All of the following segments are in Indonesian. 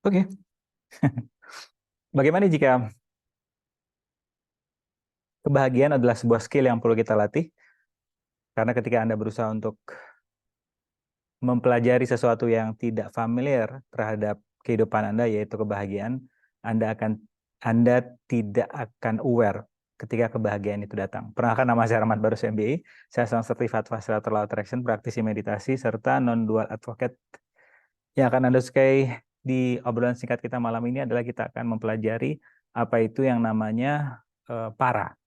Oke, bagaimana jika kebahagiaan adalah sebuah skill yang perlu kita latih? Karena ketika Anda berusaha untuk mempelajari sesuatu yang tidak familiar terhadap kehidupan Anda, yaitu kebahagiaan, Anda tidak akan aware ketika kebahagiaan itu datang. Perkenalkan, nama saya Rahmat Barus MBA. Saya seorang Certified Facilitator Law Attraction, praktisi meditasi, serta non-dual advocate. Yang akan Anda sukai di obrolan singkat kita malam ini adalah kita akan mempelajari apa itu yang namanya para.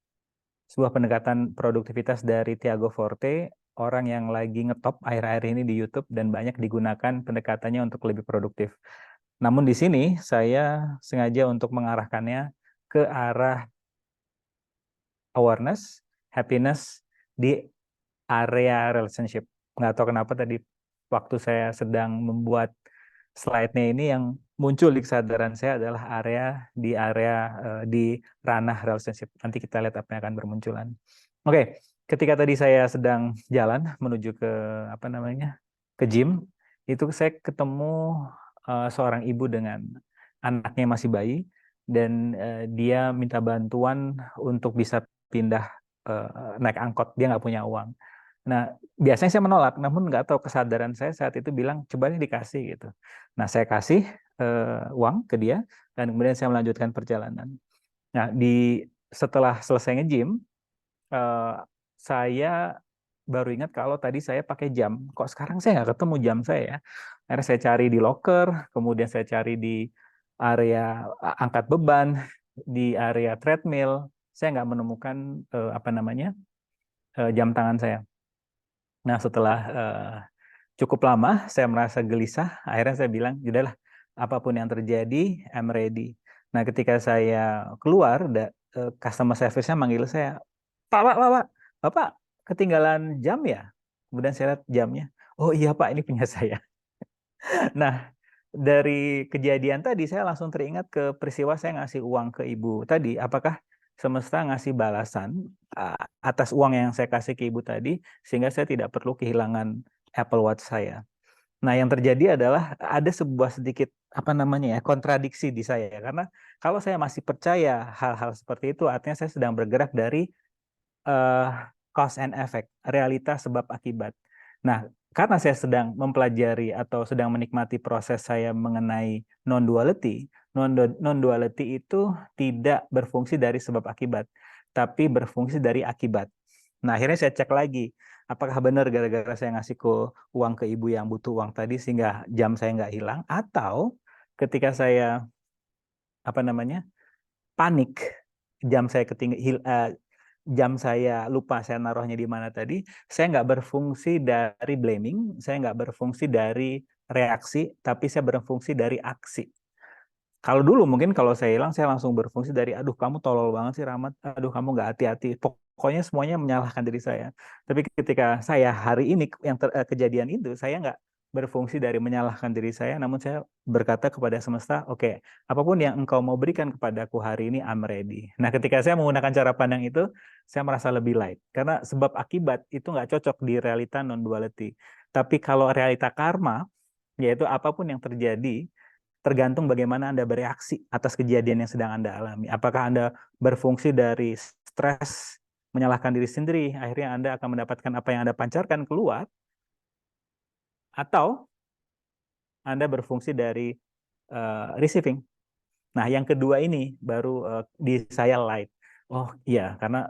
Sebuah pendekatan produktivitas dari Tiago Forte, orang yang lagi ngetop akhir-akhir ini di YouTube dan banyak digunakan pendekatannya untuk lebih produktif. Namun di sini saya sengaja untuk mengarahkannya ke arah awareness, happiness di area relationship. Nggak tahu kenapa tadi waktu saya sedang membuat slide-nya ini yang muncul di kesadaran saya adalah di ranah relationship. Nanti kita lihat apa yang akan bermunculan. Oke, ketika tadi saya sedang jalan menuju ke ke gym, itu saya ketemu seorang ibu dengan anaknya masih bayi dan dia minta bantuan untuk bisa pindah naik angkot. Dia nggak punya uang. Nah, biasanya saya menolak, namun nggak tahu kesadaran saya saat itu bilang, coba nih dikasih gitu. Nah, saya kasih uang ke dia, dan kemudian saya melanjutkan perjalanan. Nah, setelah selesai nge-gym, eh, saya baru ingat kalau tadi saya pakai jam. Kok sekarang saya nggak ketemu jam saya ya? Akhirnya saya cari di locker, kemudian saya cari di area angkat beban, di area treadmill. Saya nggak menemukan jam tangan saya. Nah, setelah cukup lama saya merasa gelisah, akhirnya saya bilang, "Yaudahlah, apapun yang terjadi, I'm ready." Nah, ketika saya keluar, customer service-nya manggil saya, Pak, Bapak ketinggalan jam ya?" Kemudian saya lihat jamnya, "Oh iya Pak, ini punya saya." Nah, dari kejadian tadi saya langsung teringat ke peristiwa saya ngasih uang ke ibu tadi. Apakah semesta ngasih balasan atas uang yang saya kasih ke ibu tadi sehingga saya tidak perlu kehilangan Apple Watch saya? Nah, yang terjadi adalah ada sebuah sedikit kontradiksi di saya, karena kalau saya masih percaya hal-hal seperti itu, artinya saya sedang bergerak dari eh, cause and effect, realitas sebab akibat. Nah, karena saya sedang mempelajari atau sedang menikmati proses saya mengenai non-duality, non-duality itu tidak berfungsi dari sebab akibat, tapi berfungsi dari akibat. Nah, akhirnya saya cek lagi, apakah benar gara-gara saya ngasih uang ke ibu yang butuh uang tadi sehingga jam saya nggak hilang, atau ketika saya panik, jam saya jam saya lupa saya naruhnya di mana tadi, saya nggak berfungsi dari blaming, saya nggak berfungsi dari reaksi, tapi saya berfungsi dari aksi. Kalau dulu mungkin kalau saya hilang, saya langsung berfungsi dari, aduh kamu tolol banget sih Rahmat, aduh kamu nggak hati-hati, pokoknya semuanya menyalahkan diri saya. Tapi ketika saya hari ini kejadian itu, saya nggak berfungsi dari menyalahkan diri saya, namun saya berkata kepada semesta, oke, apapun yang engkau mau berikan kepadaku hari ini, I'm ready. Nah, ketika saya menggunakan cara pandang itu, saya merasa lebih light. Karena sebab akibat itu nggak cocok di realita non-duality. Tapi kalau realita karma, yaitu apapun yang terjadi, tergantung bagaimana Anda bereaksi atas kejadian yang sedang Anda alami. Apakah Anda berfungsi dari stres, menyalahkan diri sendiri, akhirnya Anda akan mendapatkan apa yang Anda pancarkan keluar, atau Anda berfungsi dari receiving. Nah, yang kedua ini baru di saya light. Oh iya, karena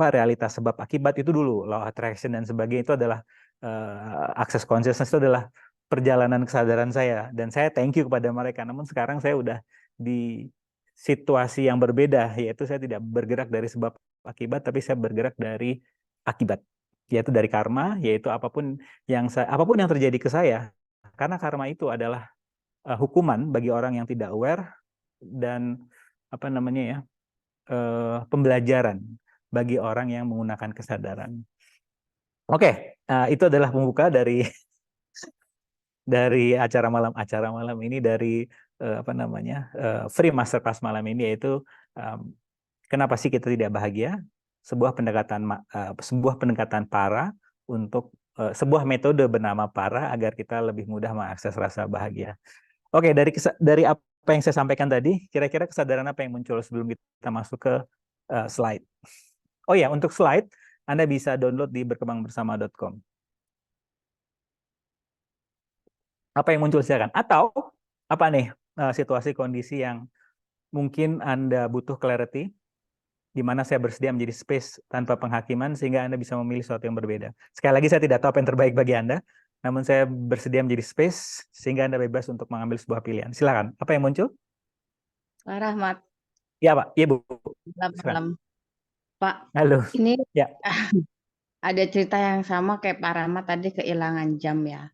realitas sebab akibat itu dulu, law of attraction dan sebagainya itu adalah access consciousness itu adalah perjalanan kesadaran saya, dan saya thank you kepada mereka. Namun sekarang saya udah di situasi yang berbeda, yaitu saya tidak bergerak dari sebab akibat, tapi saya bergerak dari akibat, yaitu dari karma, yaitu apapun yang terjadi ke saya, karena karma itu adalah hukuman bagi orang yang tidak aware, dan pembelajaran bagi orang yang menggunakan kesadaran. Oke, itu adalah pembuka dari acara malam ini, dari free masterclass malam ini, yaitu kenapa sih kita tidak bahagia, sebuah pendekatan para untuk sebuah metode bernama para agar kita lebih mudah mengakses rasa bahagia. Oke, dari apa yang saya sampaikan tadi, kira-kira kesadaran apa yang muncul sebelum kita masuk ke slide? Oh ya, untuk slide Anda bisa download di berkembangbersama.com. Apa yang muncul silakan. Atau apa nih situasi kondisi yang mungkin Anda butuh clarity, di mana saya bersedia menjadi space tanpa penghakiman sehingga Anda bisa memilih sesuatu yang berbeda. Sekali lagi saya tidak tahu apa yang terbaik bagi Anda, namun saya bersedia menjadi space sehingga Anda bebas untuk mengambil sebuah pilihan. Silakan. Apa yang muncul? Pak Rahmat, Iya, Pak. Iya, Bu. selamat Silakan. malam. Pak, Halo. ini Ya. ada cerita yang sama kayak Pak Rahmat tadi kehilangan jam ya.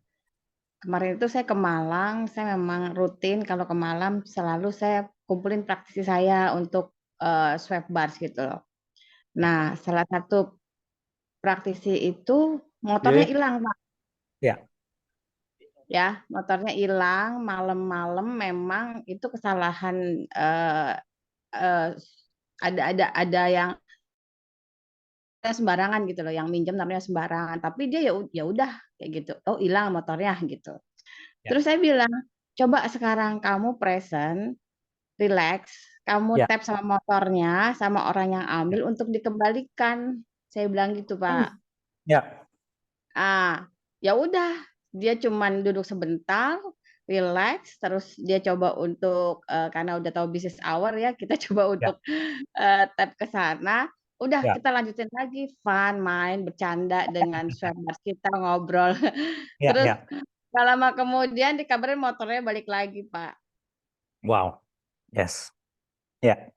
Kemarin itu saya ke Malang, saya memang rutin kalau ke Malang selalu saya kumpulin praktisi saya untuk swab bars gitu loh. Nah, salah satu praktisi itu motornya Jadi, hilang, Pak. ya. Ya, motornya hilang malam-malam memang itu kesalahan eh, eh, ada yang sembarangan gitu loh, yang minjem namanya sembarangan. Tapi dia ya udah kayak gitu. Oh, hilang motornya gitu. Ya. Terus saya bilang, coba sekarang kamu present, relax, kamu Ya. tap sama motornya, sama orang yang Ya. ambil untuk dikembalikan. Saya bilang gitu, Pak. Ya. Ah, ya udah, dia cuman duduk sebentar, relax, terus dia coba untuk karena udah tahu bisnis hour ya, kita coba Ya. untuk tap ke sana. Udah Ya. kita lanjutin lagi fun, main, bercanda dengan swabbers kita ngobrol. Ya. Terus Ya. gak lama kemudian dikabarin motornya balik lagi, Pak. Wow. Yes. Ya.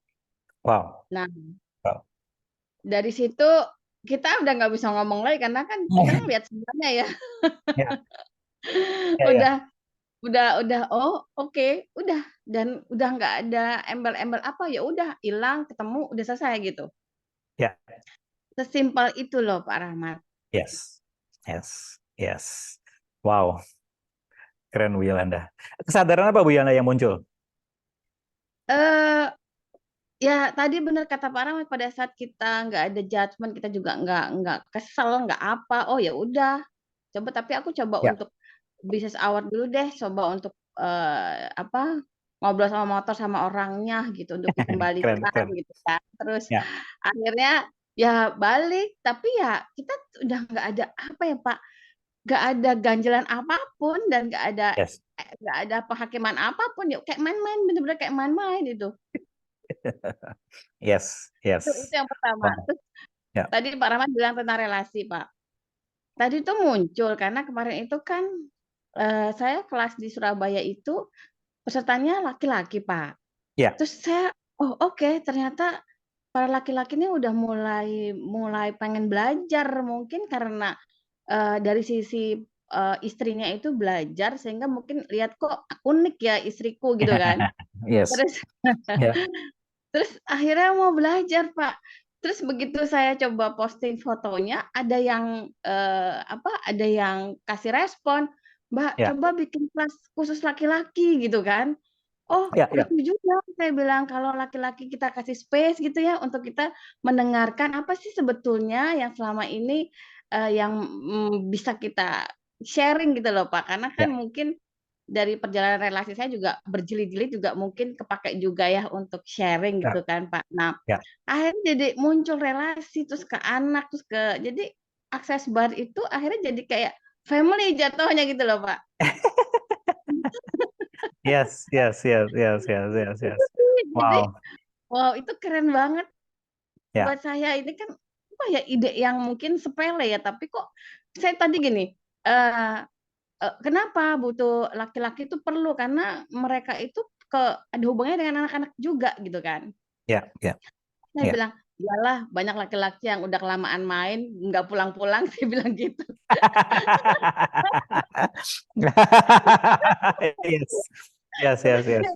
Wow. Nah, Wow. dari situ kita udah nggak bisa ngomong lagi karena kan kita ngeliat semuanya ya. Ya. Ya. Udah Ya. udah oh oke, udah dan udah nggak ada embel-embel apa ya udah hilang ketemu udah selesai gitu. Ya. Sesimpel itu loh Pak Rahmat. Yes. Yes. Yes. Wow. Keren Bu Yolanda. Kesadaran apa Bu Yolanda yang muncul? Eh ya tadi benar kata Pak Rahmat pada saat kita nggak ada judgement kita juga nggak kesel nggak apa oh ya udah coba tapi aku coba Ya. untuk bisnis hour dulu deh coba untuk apa ngobrol sama motor sama orangnya gitu untuk Keren. dikembalikan Keren. gitu kan terus Ya. akhirnya ya balik tapi ya kita udah nggak ada apa ya Pak nggak ada ganjalan apapun dan Yes. nggak ada penghakiman apapun ya kayak main-main bener-bener kayak main-main itu Yes. itu Yes. yang pertama Wow. terus Ya. tadi Pak Rahmat bilang tentang relasi Pak tadi itu muncul karena kemarin itu kan saya kelas di Surabaya itu pesertanya laki-laki, Pak. Ya. Terus saya, oh oke, ternyata para laki-laki ini udah mulai mulai pengen belajar mungkin karena dari sisi istrinya itu belajar sehingga mungkin lihat kok unik ya istriku gitu kan. Yes. Terus Ya. terus akhirnya mau belajar, Pak. Terus begitu saya coba posting fotonya, ada yang apa? Ada yang kasih respon, "Mbak, Ya. coba bikin kelas khusus laki-laki," gitu kan. Oh, Ya. Ya. lucu juga saya bilang kalau laki-laki kita kasih space gitu ya untuk kita mendengarkan apa sih sebetulnya yang selama ini yang bisa kita sharing gitu loh, Pak. Karena kan Ya. mungkin dari perjalanan relasi saya juga berjilid-jilid juga mungkin kepakai juga ya untuk sharing Ya. gitu kan, Pak. Nah, Ya. akhirnya jadi muncul relasi terus ke anak terus ke jadi akses bar itu akhirnya jadi kayak family jatuhnya gitu loh, Pak. Yes. Yes. Yes. Yes. Yes. Yes. Yes. Jadi Wow. wow itu keren banget Ya. buat saya ini kan apa ya ide yang mungkin sepele ya tapi kok saya tadi gini eh kenapa butuh laki-laki itu perlu karena mereka itu ada hubungannya dengan anak-anak juga gitu kan. Ya. Ya. Saya Ya. bilang, "Iyalah banyak laki-laki yang udah kelamaan main nggak pulang-pulang," saya bilang gitu. Yes. Yes. Yes. Yes.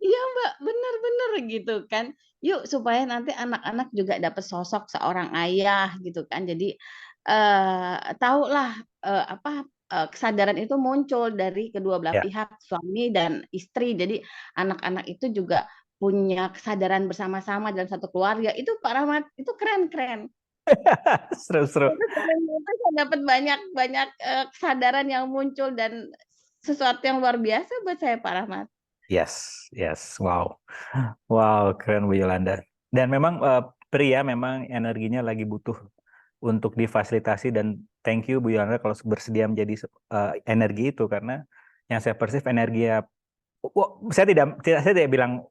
Iya Mbak, bener-bener gitu kan. Yuk supaya nanti anak-anak juga dapat sosok seorang ayah gitu kan. Jadi tahulah apa kesadaran itu muncul dari kedua belah Ya. pihak suami dan istri. Jadi anak-anak itu juga punya kesadaran bersama-sama dalam satu keluarga. Itu Pak Rahmat, itu keren-keren. Seru-seru. Itu keren itu saya dapat banyak banyak kesadaran yang muncul dan sesuatu yang luar biasa buat saya, Pak Rahmat. Yes, yes, wow, wow, keren Bu Yolanda. Dan memang pria memang energinya lagi butuh untuk difasilitasi dan thank you Bu Yolanda kalau bersedia menjadi energi itu karena yang saya persif energi ya. Saya tidak bilang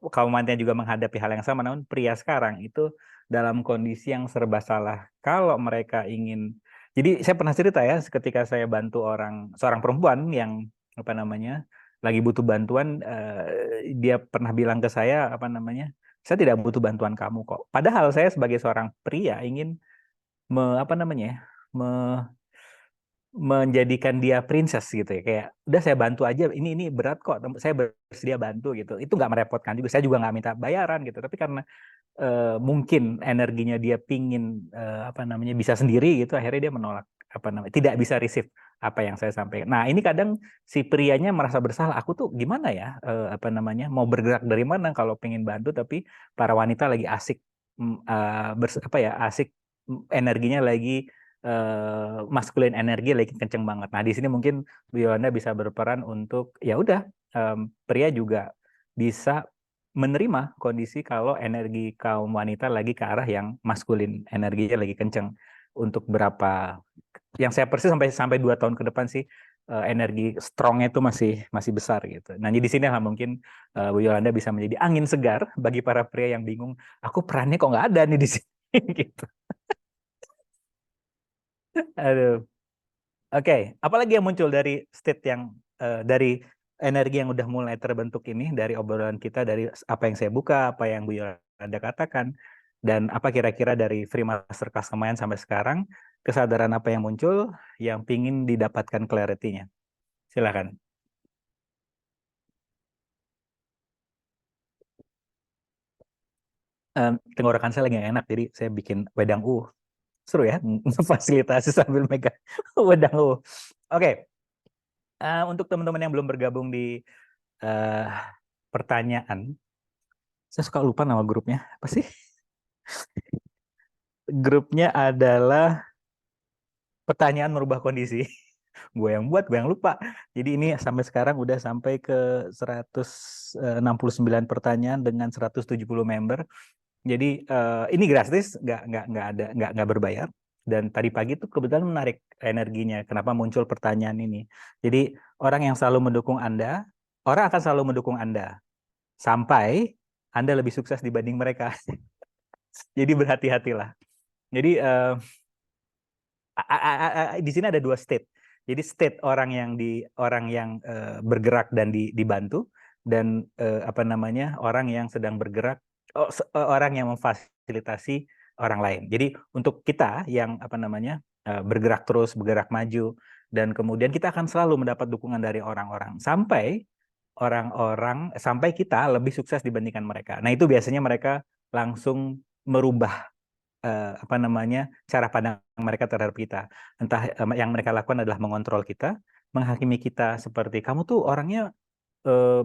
kaum wanita juga menghadapi hal yang sama, namun pria sekarang itu dalam kondisi yang serba salah. Kalau mereka ingin, jadi saya pernah cerita ya, ketika saya bantu seorang perempuan yang apa namanya lagi butuh bantuan, dia pernah bilang ke saya apa namanya, saya tidak butuh bantuan kamu kok. Padahal saya sebagai seorang pria ingin apa namanya, ya, menjadikan dia princess gitu ya, kayak udah saya bantu aja, ini berat kok, saya bersedia bantu gitu, itu nggak merepotkan juga, saya juga nggak minta bayaran gitu, tapi karena mungkin energinya dia pingin apa namanya bisa sendiri gitu, akhirnya dia menolak apa namanya, tidak bisa receive apa yang saya sampaikan. Nah ini kadang si prianya merasa bersalah, aku tuh gimana ya apa namanya mau bergerak dari mana kalau pengen bantu, tapi para wanita lagi asik apa ya asik, energinya lagi maskulin energi lagi kenceng banget. Nah, di sini mungkin Bu Yolanda bisa berperan untuk ya udah pria juga bisa menerima kondisi kalau energi kaum wanita lagi ke arah yang maskulin, energinya lagi kenceng untuk berapa yang saya persis sampai 2 tahun ke depan sih, energi strongnya itu masih besar gitu. Nah, di sini lah mungkin Bu Yolanda bisa menjadi angin segar bagi para pria yang bingung, aku perannya kok nggak ada nih di sini gitu. Aduh. Oke, apalagi yang muncul dari state yang dari energi yang udah mulai terbentuk ini dari obrolan kita, dari apa yang saya buka, apa yang Bu Yolanda katakan, dan apa kira-kira dari Free Masterclass kemarin sampai sekarang, kesadaran apa yang muncul yang pingin didapatkan clarity-nya. Silakan. Tenggorokan saya lagi nggak enak, jadi saya bikin wedang seru ya, fasilitasi sambil megang wedang Oke, untuk teman-teman yang belum bergabung di uh, pertanyaan, saya suka lupa nama grupnya apa sih? Grupnya adalah pertanyaan merubah kondisi. Gue yang buat, gue yang lupa. Jadi ini sampai sekarang udah sampai ke 169 pertanyaan dengan 170 member. Jadi ini gratis, nggak berbayar. Dan tadi pagi tuh kebetulan menarik energinya. Kenapa muncul pertanyaan ini? Jadi orang yang selalu mendukung Anda, orang akan selalu mendukung Anda sampai Anda lebih sukses dibanding mereka. Jadi berhati-hatilah. Jadi di sini ada 2 state. Jadi state orang yang bergerak dan dibantu, dan apa namanya orang yang sedang bergerak, orang yang memfasilitasi orang lain. Jadi untuk kita yang apa namanya bergerak terus, bergerak maju, dan kemudian kita akan selalu mendapat dukungan dari orang-orang sampai kita lebih sukses dibandingkan mereka. Nah itu biasanya mereka langsung merubah apa namanya cara pandang mereka terhadap kita. Entah yang mereka lakukan adalah mengontrol kita, menghakimi kita seperti kamu tuh orangnya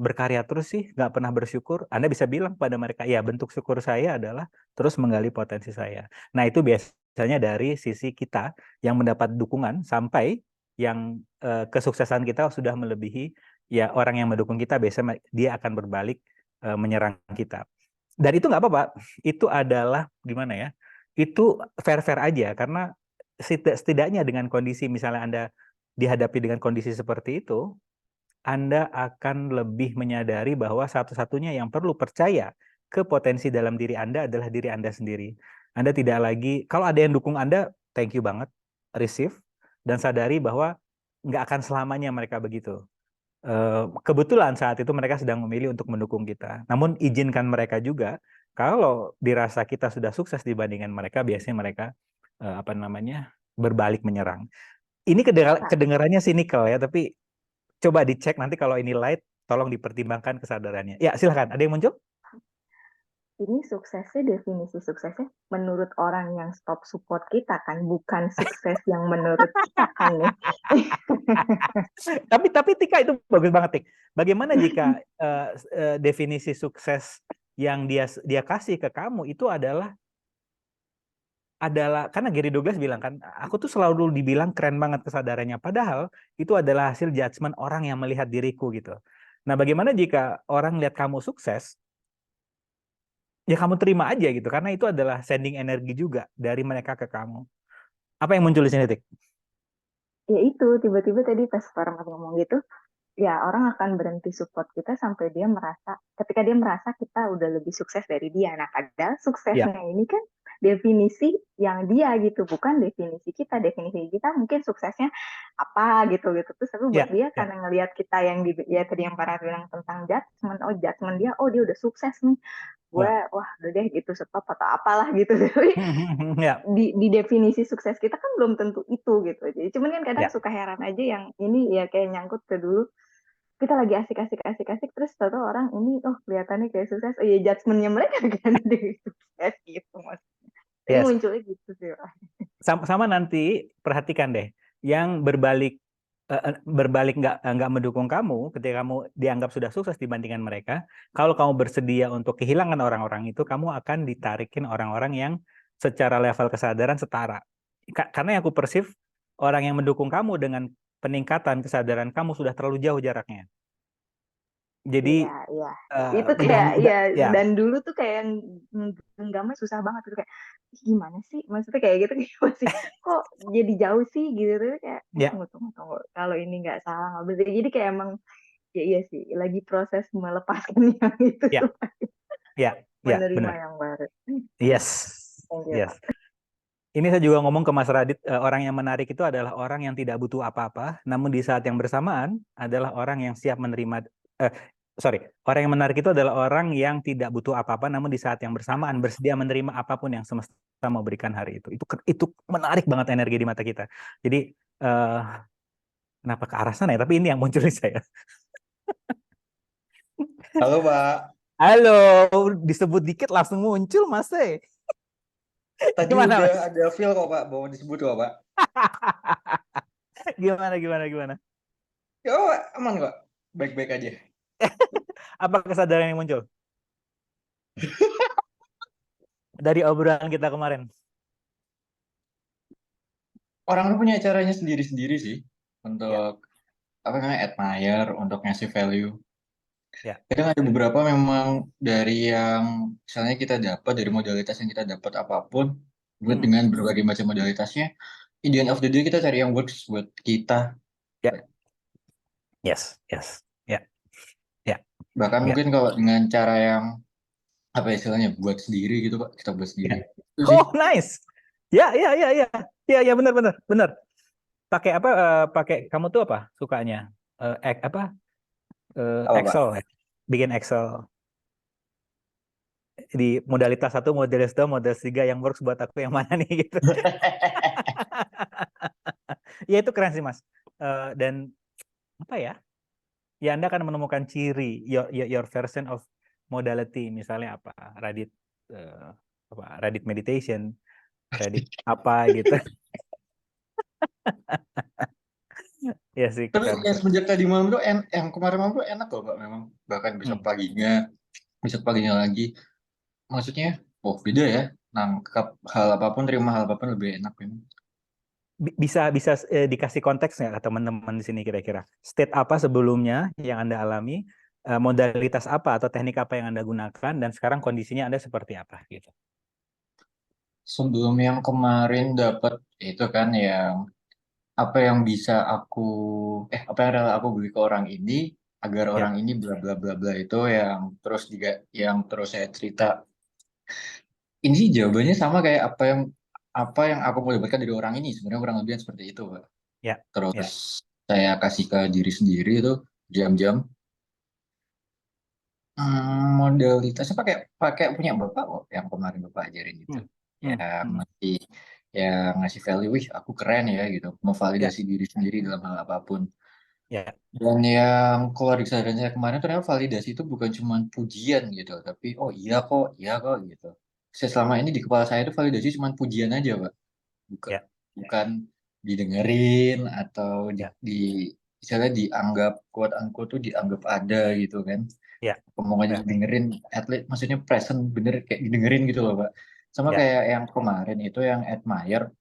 berkarya terus sih, nggak pernah bersyukur. Anda bisa bilang pada mereka, ya bentuk syukur saya adalah terus menggali potensi saya. Nah itu biasanya dari sisi kita yang mendapat dukungan sampai yang kesuksesan kita sudah melebihi ya orang yang mendukung kita, biasanya dia akan berbalik menyerang kita. Dan itu nggak apa-apa, itu adalah gimana ya? Itu fair-fair aja karena setidaknya dengan kondisi misalnya Anda dihadapi dengan kondisi seperti itu, Anda akan lebih menyadari bahwa satu-satunya yang perlu percaya ke potensi dalam diri Anda adalah diri Anda sendiri. Anda tidak lagi, kalau ada yang dukung Anda, thank you banget, receive, dan sadari bahwa nggak akan selamanya mereka begitu. Kebetulan saat itu mereka sedang memilih untuk mendukung kita. Namun izinkan mereka juga, kalau dirasa kita sudah sukses dibandingkan mereka, biasanya mereka apa namanya berbalik menyerang. Ini kedengarannya cynical ya, tapi coba dicek nanti kalau ini light, tolong dipertimbangkan kesadarannya. Ya silakan, ada yang muncul? Ini suksesnya, definisi suksesnya menurut orang yang stop support kita kan, bukan sukses yang menurut kita kan nih. Tapi Tika itu bagus banget, Tik. Bagaimana jika definisi sukses yang dia kasih ke kamu itu adalah adalah, karena Gary Douglas bilang kan, aku tuh selalu dibilang keren banget kesadarannya, padahal itu adalah hasil judgement orang yang melihat diriku gitu. Nah, bagaimana jika orang lihat kamu sukses, ya kamu terima aja gitu, karena itu adalah sending energi juga dari mereka ke kamu. Apa yang muncul di sini, Tik? Ya itu, tiba-tiba tadi pas Farmat ngomong gitu, ya orang akan berhenti support kita sampai dia merasa, ketika dia merasa kita udah lebih sukses dari dia. Nah, padahal Ya, suksesnya ini kan definisi yang dia gitu, bukan definisi kita. Definisi kita mungkin suksesnya apa gitu. Terus tapi buat ya, dia ya, karena ngelihat kita yang di, ya tadi yang para bilang tentang judgment, oh judgment dia, oh dia udah sukses nih. Gue, ya. wah udah deh gitu stop atau apalah gitu. Tapi Ya, di definisi sukses kita kan belum tentu itu gitu. Jadi cuman kan kadang ya. suka heran aja yang ini ya kayak nyangkut ke dulu kita lagi asik terus tahu orang ini oh kelihatannya kayak sukses oh ya judgementnya mereka kan dari sukses gitu maksudnya jadi Yes. munculnya gitu sih Pak. Sama nanti perhatikan deh, yang berbalik nggak mendukung kamu ketika kamu dianggap sudah sukses dibandingkan mereka. Kalau kamu bersedia untuk kehilangan orang-orang itu, kamu akan ditarikin orang-orang yang secara level kesadaran setara. Karena yang aku persif, orang yang mendukung kamu dengan peningkatan kesadaran kamu sudah terlalu jauh jaraknya. Jadi Iya iya itu udah kayak ya ya dan dulu tuh kayak yang genggamnya susah banget tuh kayak "Ih, gimana sih maksudnya kayak gitu kayak masih kok jadi jauh sih gitu tuh kayak ya tunggu kalau ini nggak salah nggak bener jadi kayak emang ya iya sih lagi proses melepaskan yang itu ya supaya ya ya menerima benar. yang baru. Yes. Thank you Yes. Ini saya juga ngomong ke Mas Radit, orang yang menarik itu adalah orang yang tidak butuh apa-apa, namun di saat yang bersamaan adalah orang yang siap menerima, orang yang menarik itu adalah orang yang tidak butuh apa-apa, namun di saat yang bersamaan bersedia menerima apapun yang semesta mau berikan hari itu. Itu menarik banget energi di mata kita. Jadi, kenapa ke arah sana ya? Tapi ini yang muncul di saya. Halo Pak, Halo, disebut dikit langsung muncul, Mas. tadi Gimana, udah Mas? ada feel kok Pak, mau disebut kok Pak. Gimana? Ya Pak, aman kok, baik-baik aja. Apa kesadaran yang muncul dari obrolan kita kemarin? Orang tuh punya caranya sendiri-sendiri sih Ya, untuk apa namanya admire, untuk ngasih value. ya. Kadang ada beberapa memang dari yang misalnya kita dapat dari modalitas yang kita dapat apapun, Hmm. dengan berbagai macam modalitasnya, in the end of the day kita cari yang works buat kita. Ya. Yes. Ya. Bahkan Ya. mungkin kalau dengan cara yang apa istilahnya buat sendiri gitu Pak, kita buat Ya. sendiri. Itu sih. Oh, nice. Ya. Ya, benar. Pakai apa? Pakai kamu tuh apa sukanya? Apa Pak? Excel, ya? Bikin Excel di modalitas 1, modalitas 2, modalitas 3 yang works buat aku yang mana nih gitu. Ya itu keren sih, Mas. Dan apa ya? Ya Anda akan menemukan ciri your version of modality, misalnya apa? Reddit meditation, Reddit apa gitu. Ya sih, Tapi keren. yang semenjak tadi malam tuh yang kemarin malam tuh enak loh Pak memang bahkan Hmm. besok paginya lagi maksudnya oh beda ya nangkap hal apapun terima hal apapun lebih enak memang. Bisa dikasih konteks nggak ke teman-teman di sini kira-kira? State apa sebelumnya yang Anda alami, modalitas apa atau teknik apa yang Anda gunakan, dan sekarang kondisinya Anda seperti apa gitu. Sebelum yang kemarin dapat itu kan yang apa yang bisa apa yang rela aku beli ke orang ini agar Ya, orang ini bla bla bla bla itu yang terus saya cerita ini sih jawabannya sama kayak apa yang aku mau dapatkan dari orang ini sebenarnya kurang lebih seperti itu Pak. ya, Terus ya. saya kasih ke diri sendiri itu jam-jam modalitasnya pakai pakai punya bapak kok yang kemarin bapak ajarin itu Hmm, hmm, yang hmm. ngasih yang ngasih value wih aku keren ya gitu Ya, memvalidasi diri sendiri dalam hal apapun ya, dan yang keluar di kesadaran saya kemarin ternyata validasi itu bukan cuma pujian gitu tapi oh iya kok gitu saya selama ini di kepala saya itu validasi cuma pujian aja Pak bukan ya, bukan didengerin atau ya, di misalnya dianggap quote unquote tuh dianggap ada gitu kan ya, omongannya ya, didengerin atlet maksudnya present bener kayak didengerin gitu loh Pak Sama Ya. kayak yang kemarin itu yang admire.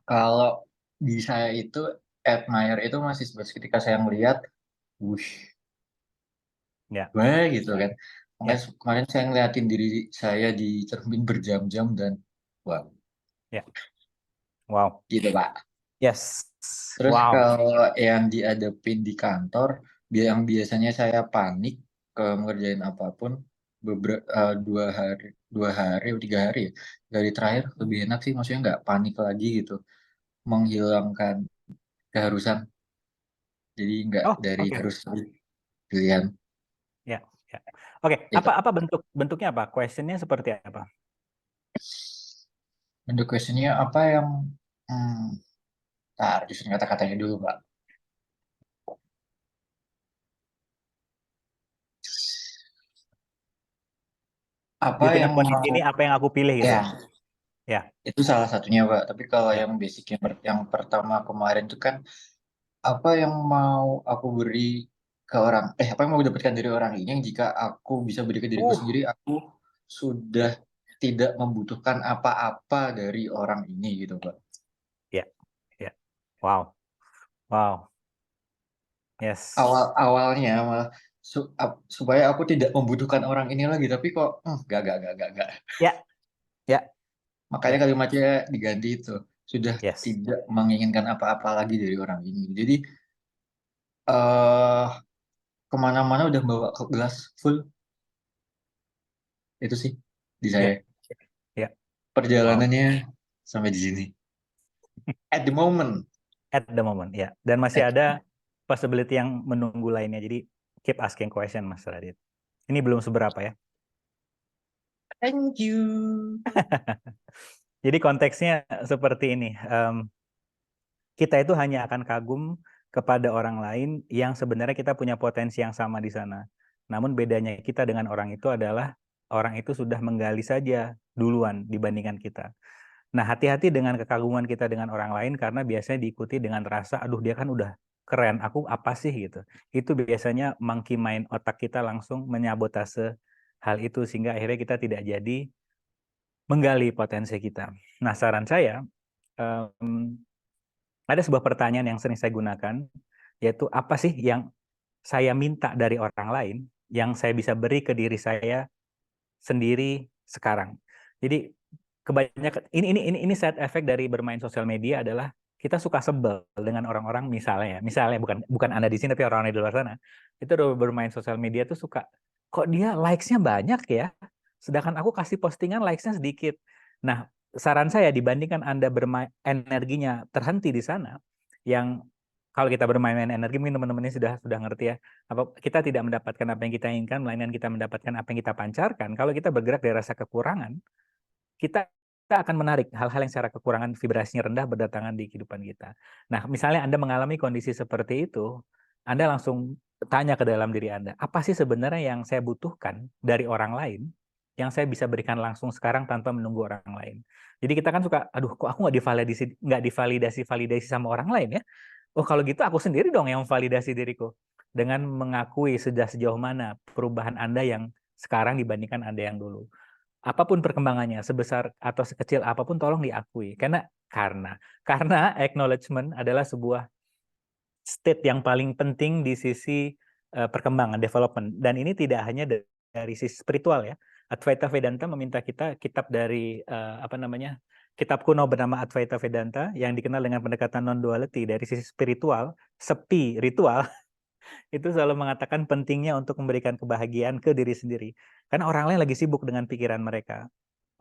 Kalau di saya itu admire itu masih sebatas ketika saya ngelihat, wush, Ya. wah gitu kan. Makanya Ya. kemarin saya ngeliatin diri saya di cermin berjam-jam dan wow, Ya. Wow. gitu Pak. Yes. Terus Wow. kalau yang dihadapin di kantor, yang biasanya saya panik ke mengerjain apapun, 2 hari, 3 hari ya. Dari terakhir lebih enak sih, maksudnya nggak panik lagi gitu, menghilangkan keharusan, jadi nggak Oh, dari oke. harus pilihan. Ya. Ya. Oke, Itu apa bentuknya apa? Questionnya seperti apa? bentuk questionnya apa yang, tar, justru kata-katanya dulu Pak. Apa Di tengah yang kondisi mau, ini apa yang aku pilih gitu. ya Ya. itu salah satunya Pak. Tapi kalau Ya. yang basic yang pertama kemarin itu kan, apa yang mau aku beri ke orang, apa yang mau aku dapatkan dari orang ini yang jika aku bisa beri ke diriku Uh. sendiri, aku sudah tidak membutuhkan apa-apa dari orang ini gitu Pak. Ya. Ya. Wow. Wow. Yes. Awalnya malah supaya aku tidak membutuhkan orang ini lagi, tapi kok gak. Ya. Ya. Makanya Ya. kalimatnya diganti itu, sudah Yes. tidak menginginkan apa-apa lagi dari orang ini. Jadi eh kemana-mana udah bawa ke gelas full, itu sih di saya. Ya. Ya. Wow. Perjalanannya sampai di sini. At the moment. At the moment, ya. Dan masih At- ada possibility yang menunggu lainnya. Jadi keep asking question, Mas Radit. Ini belum seberapa ya. Thank you. Jadi konteksnya seperti ini. Kita itu hanya akan kagum kepada orang lain yang sebenarnya kita punya potensi yang sama di sana. Namun bedanya kita dengan orang itu adalah orang itu sudah menggali saja duluan dibandingkan kita. Nah, hati-hati dengan kekaguman kita dengan orang lain karena biasanya diikuti dengan rasa, aduh dia kan udah keren, aku apa sih gitu. Itu biasanya monkey mind, otak kita langsung menyabotase hal itu sehingga akhirnya kita tidak jadi menggali potensi kita. Nah, saran saya, ada sebuah pertanyaan yang sering saya gunakan, yaitu apa sih yang saya minta dari orang lain yang saya bisa beri ke diri saya sendiri sekarang. Jadi kebanyakan ini side effect dari bermain sosial media adalah kita suka sebel dengan orang-orang misalnya bukan Anda di sini tapi orang-orang di luar sana. Itu bermain sosial media tuh suka kok dia likes-nya banyak ya, sedangkan aku kasih postingan likes-nya sedikit. Nah, saran saya dibandingkan Anda bermain energinya terhenti di sana, yang kalau kita bermain energi mungkin teman-teman ini sudah ngerti ya, apa kita tidak mendapatkan apa yang kita inginkan, melainkan kita mendapatkan apa yang kita pancarkan. Kalau kita bergerak dari rasa kekurangan, kita akan menarik hal-hal yang secara kekurangan vibrasinya rendah berdatangan di kehidupan kita. Nah, misalnya Anda mengalami kondisi seperti itu, Anda langsung tanya ke dalam diri Anda, apa sih sebenarnya yang saya butuhkan dari orang lain yang saya bisa berikan langsung sekarang tanpa menunggu orang lain. Jadi kita kan suka, aduh kok aku nggak divalidasi sama orang lain ya? Oh kalau gitu aku sendiri dong yang memvalidasi diriku dengan mengakui sudah sejauh mana perubahan Anda yang sekarang dibandingkan Anda yang dulu. Apapun perkembangannya, sebesar atau sekecil apapun tolong diakui. Karena acknowledgement adalah sebuah state yang paling penting di sisi perkembangan, development. Dan ini tidak hanya dari sisi spiritual ya. Advaita Vedanta meminta kita kitab dari kitab kuno bernama Advaita Vedanta yang dikenal dengan pendekatan non-duality dari sisi spiritual, sepi ritual itu selalu mengatakan pentingnya untuk memberikan kebahagiaan ke diri sendiri. Karena orang lain lagi sibuk dengan pikiran mereka.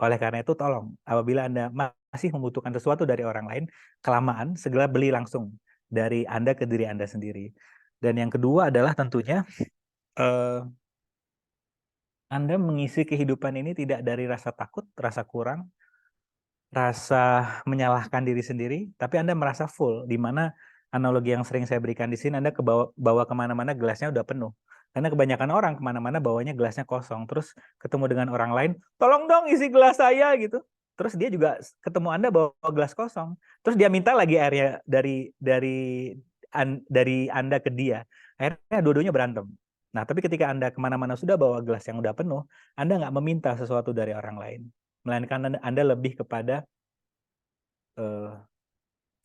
Oleh karena itu, tolong, apabila Anda masih membutuhkan sesuatu dari orang lain, kelamaan, segera beli langsung dari Anda ke diri Anda sendiri. Dan yang kedua adalah tentunya, Anda mengisi kehidupan ini tidak dari rasa takut, rasa kurang, rasa menyalahkan diri sendiri, tapi Anda merasa full, di mana analogi yang sering saya berikan di sini, Anda bawa kemana-mana gelasnya udah penuh. Karena kebanyakan orang kemana-mana bawanya gelasnya kosong, terus ketemu dengan orang lain, tolong dong isi gelas saya gitu. Terus dia juga ketemu Anda bawa gelas kosong, terus dia minta lagi airnya dari Anda ke dia. Akhirnya dua-duanya berantem. Nah, tapi ketika Anda kemana-mana sudah bawa gelas yang udah penuh, Anda nggak meminta sesuatu dari orang lain. melainkan Anda lebih kepada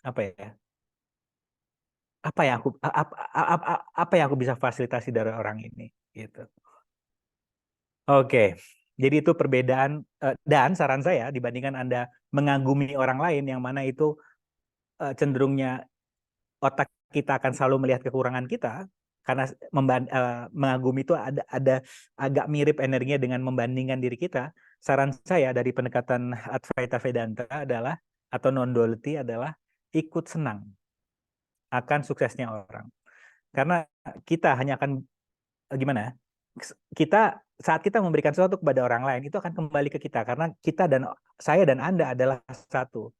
apa ya? Apa yang aku bisa fasilitasi dari orang ini gitu. Oke. Jadi itu perbedaan dan saran saya dibandingkan Anda mengagumi orang lain yang mana itu cenderungnya otak kita akan selalu melihat kekurangan kita karena mengagumi itu ada agak mirip energinya dengan membandingkan diri kita. Saran saya dari pendekatan Advaita Vedanta adalah atau non-duality adalah ikut senang akan suksesnya orang. Karena kita hanya akan gimana? Kita saat kita memberikan sesuatu kepada orang lain itu akan kembali ke kita karena kita dan saya dan Anda adalah satu.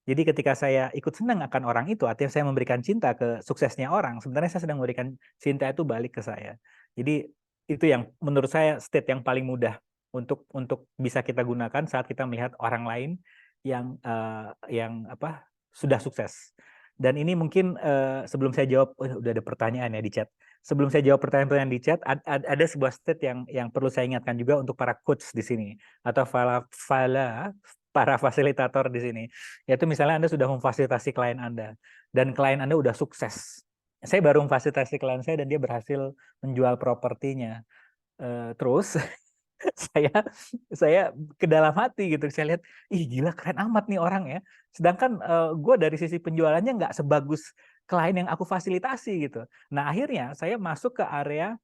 Jadi ketika saya ikut senang akan orang itu, artinya saya memberikan cinta ke suksesnya orang, sebenarnya saya sedang memberikan cinta itu balik ke saya. Jadi itu yang menurut saya state yang paling mudah untuk bisa kita gunakan saat kita melihat orang lain yang sudah sukses. Dan ini mungkin sebelum saya jawab, udah ada pertanyaan ya di chat. Sebelum saya jawab pertanyaan-pertanyaan di chat, ada sebuah state yang perlu saya ingatkan juga untuk para coach di sini atau para fasilitator di sini. Yaitu misalnya Anda sudah memfasilitasi klien Anda dan klien Anda udah sukses. Saya baru memfasilitasi klien saya dan dia berhasil menjual propertinya. Terus saya ke dalam hati gitu, saya lihat, ih gila keren amat nih orang ya. Sedangkan gue dari sisi penjualannya nggak sebagus klien yang aku fasilitasi gitu. Nah akhirnya saya masuk ke area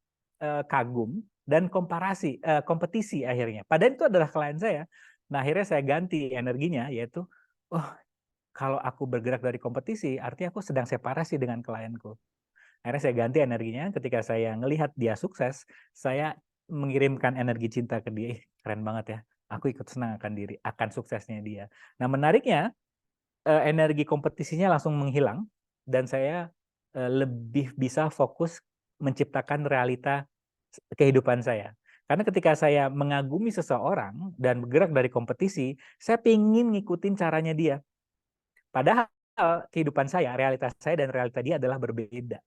kagum dan kompetisi akhirnya. Padahal itu adalah klien saya. Nah akhirnya saya ganti energinya yaitu, oh kalau aku bergerak dari kompetisi, artinya aku sedang separasi dengan klienku. Akhirnya saya ganti energinya ketika saya ngelihat dia sukses, saya mengirimkan energi cinta ke dia. Keren banget ya. Aku ikut senang akan suksesnya dia. Nah, menariknya energi kompetisinya langsung menghilang dan saya lebih bisa fokus menciptakan realita kehidupan saya. Karena ketika saya mengagumi seseorang dan bergerak dari kompetisi, saya ingin ngikutin caranya dia. Padahal kehidupan saya, realitas saya dan realita dia adalah berbeda.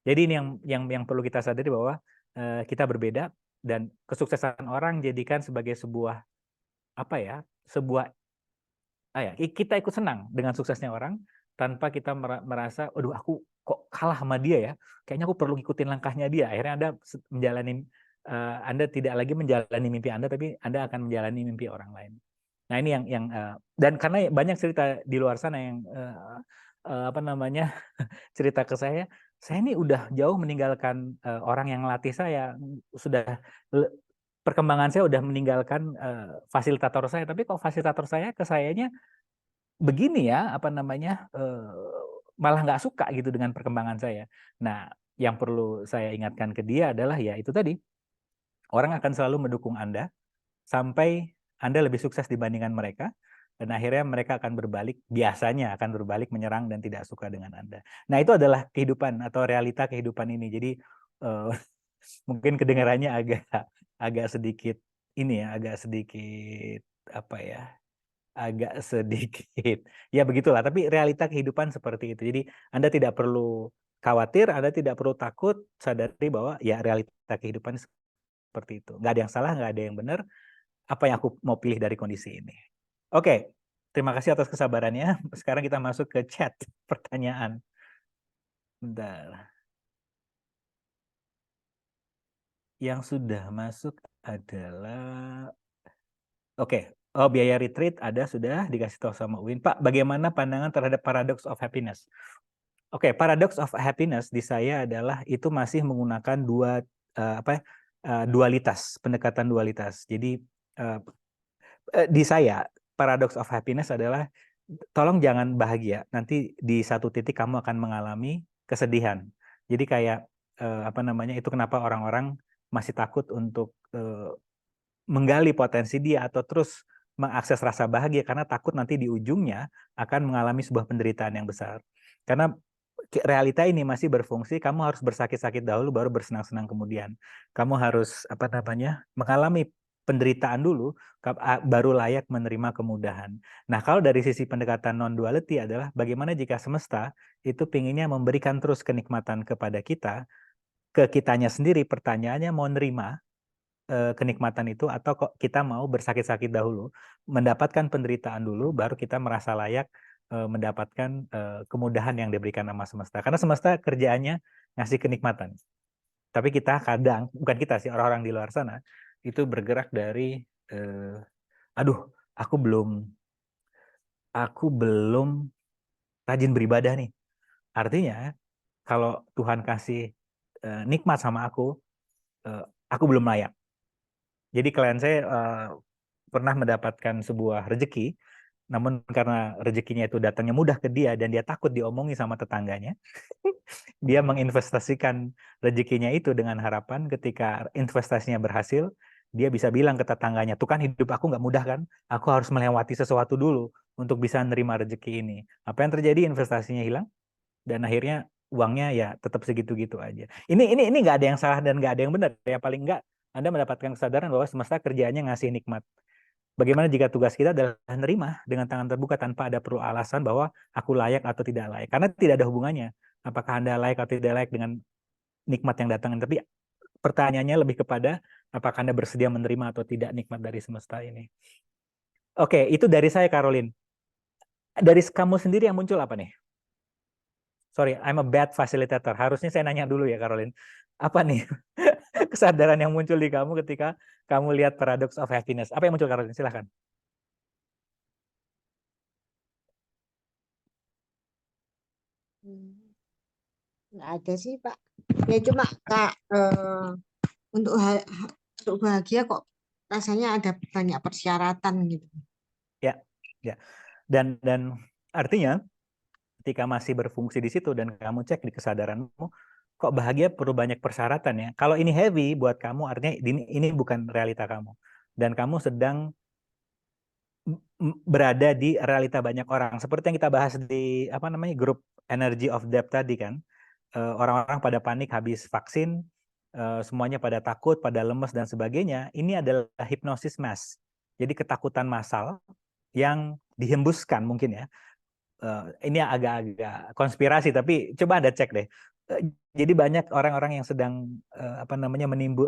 Jadi ini yang perlu kita sadari bahwa kita berbeda dan kesuksesan orang jadikan sebagai sebuah kita ikut senang dengan suksesnya orang tanpa kita merasa, aduh aku kok kalah sama dia ya, kayaknya aku perlu ngikutin langkahnya dia. Akhirnya Anda tidak lagi menjalani mimpi Anda, tapi Anda akan menjalani mimpi orang lain. Nah ini yang dan karena banyak cerita di luar sana yang cerita ke saya ini udah jauh meninggalkan orang yang latih saya, perkembangan saya udah meninggalkan fasilitator saya, tapi kok fasilitator saya ke sayanya begini ya, malah nggak suka gitu dengan perkembangan saya. Nah, yang perlu saya ingatkan ke dia adalah ya itu tadi, orang akan selalu mendukung Anda sampai Anda lebih sukses dibandingkan mereka, dan akhirnya mereka biasanya akan berbalik menyerang dan tidak suka dengan Anda. Nah, itu adalah kehidupan atau realita kehidupan ini. Jadi mungkin kedengarannya agak sedikit ya begitulah, tapi realita kehidupan seperti itu. Jadi Anda tidak perlu khawatir, Anda tidak perlu takut, sadari bahwa ya realita kehidupan seperti itu. Nggak ada yang salah, nggak ada yang benar. Apa yang aku mau pilih dari kondisi ini. Oke, terima kasih atas kesabarannya. Sekarang kita masuk ke chat pertanyaan. Bentar. Yang sudah masuk adalah biaya retreat sudah dikasih tahu sama Uin. Pak, bagaimana pandangan terhadap paradox of happiness? Paradox of happiness di saya adalah itu masih menggunakan dualitas, pendekatan dualitas. Jadi di saya paradox of happiness adalah tolong jangan bahagia. Nanti di satu titik kamu akan mengalami kesedihan. Jadi kayak itu kenapa orang-orang masih takut untuk menggali potensi dia atau terus mengakses rasa bahagia karena takut nanti di ujungnya akan mengalami sebuah penderitaan yang besar. Karena realita ini masih berfungsi, kamu harus bersakit-sakit dahulu baru bersenang-senang kemudian. Kamu harus mengalami penderitaan dulu baru layak menerima kemudahan. Nah, kalau dari sisi pendekatan non-duality adalah bagaimana jika semesta itu pinginnya memberikan terus kenikmatan kepada kita, ke kitanya sendiri, pertanyaannya mau nerima kenikmatan itu, atau kok kita mau bersakit-sakit dahulu, mendapatkan penderitaan dulu, baru kita merasa layak mendapatkan kemudahan yang diberikan sama semesta. Karena semesta kerjaannya ngasih kenikmatan. Tapi kita kadang, bukan kita sih, orang-orang di luar sana, itu bergerak dari, aduh, aku belum rajin beribadah nih. Artinya, kalau Tuhan kasih nikmat sama aku belum layak. Jadi klien saya pernah mendapatkan sebuah rezeki, namun karena rezekinya itu datangnya mudah ke dia dan dia takut diomongi sama tetangganya, dia menginvestasikan rezekinya itu dengan harapan ketika investasinya berhasil, dia bisa bilang ke tetangganya, tuh kan hidup aku nggak mudah kan, aku harus melewati sesuatu dulu untuk bisa nerima rezeki ini. Apa yang terjadi? Investasinya hilang dan akhirnya uangnya ya tetap segitu-gitu aja. Ini nggak ada yang salah dan nggak ada yang benar. Ya paling nggak Anda mendapatkan kesadaran bahwa semesta kerjaannya ngasih nikmat. Bagaimana jika tugas kita adalah menerima dengan tangan terbuka tanpa ada perlu alasan bahwa aku layak atau tidak layak. Karena tidak ada hubungannya. Apakah Anda layak atau tidak layak dengan nikmat yang datang. Tapi pertanyaannya lebih kepada apakah Anda bersedia menerima atau tidak nikmat dari semesta ini. Oke, itu dari saya, Caroline. Dari kamu sendiri yang muncul apa nih? Sorry, I'm a bad facilitator. Harusnya saya nanya dulu ya, Caroline. Apa nih kesadaran yang muncul di kamu ketika kamu lihat paradox of happiness? Apa yang muncul, Caroline? Silahkan. Nggak ada sih Pak. Ya cuma Kak, untuk untuk bahagia kok rasanya ada banyak persyaratan gitu. Ya, ya. Dan artinya ketika masih berfungsi di situ dan kamu cek di kesadaranmu, kok bahagia perlu banyak persyaratan ya. Kalau ini heavy buat kamu, artinya ini bukan realita kamu. Dan kamu sedang berada di realita banyak orang. Seperti yang kita bahas di grup Energy of Depth tadi kan. Orang-orang pada panik habis vaksin, semuanya pada takut, pada lemes dan sebagainya. Ini adalah hypnosis mass. Jadi ketakutan massal yang dihembuskan mungkin ya. Ini agak-agak konspirasi, tapi coba Anda cek deh. Jadi banyak orang-orang yang sedang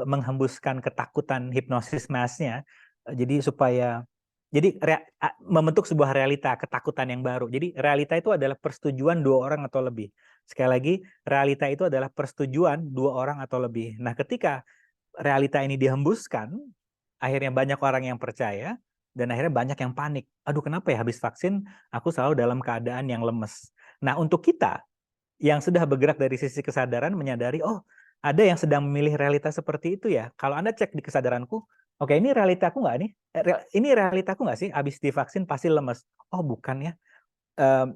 menghembuskan ketakutan hipnosis massnya. Jadi supaya membentuk sebuah realita ketakutan yang baru. Jadi realita itu adalah persetujuan 2 orang atau lebih. Sekali lagi, realita itu adalah persetujuan 2 orang atau lebih. Nah, ketika realita ini dihembuskan, akhirnya banyak orang yang percaya, dan akhirnya banyak yang panik. Aduh, kenapa ya habis vaksin aku selalu dalam keadaan yang lemes. Nah, untuk kita yang sudah bergerak dari sisi kesadaran menyadari, oh, ada yang sedang memilih realitas seperti itu ya. Kalau Anda cek di kesadaranku, oke, ini realitaku nggak nih? Ini realitaku nggak sih? Habis divaksin pasti lemes. Oh, bukan ya.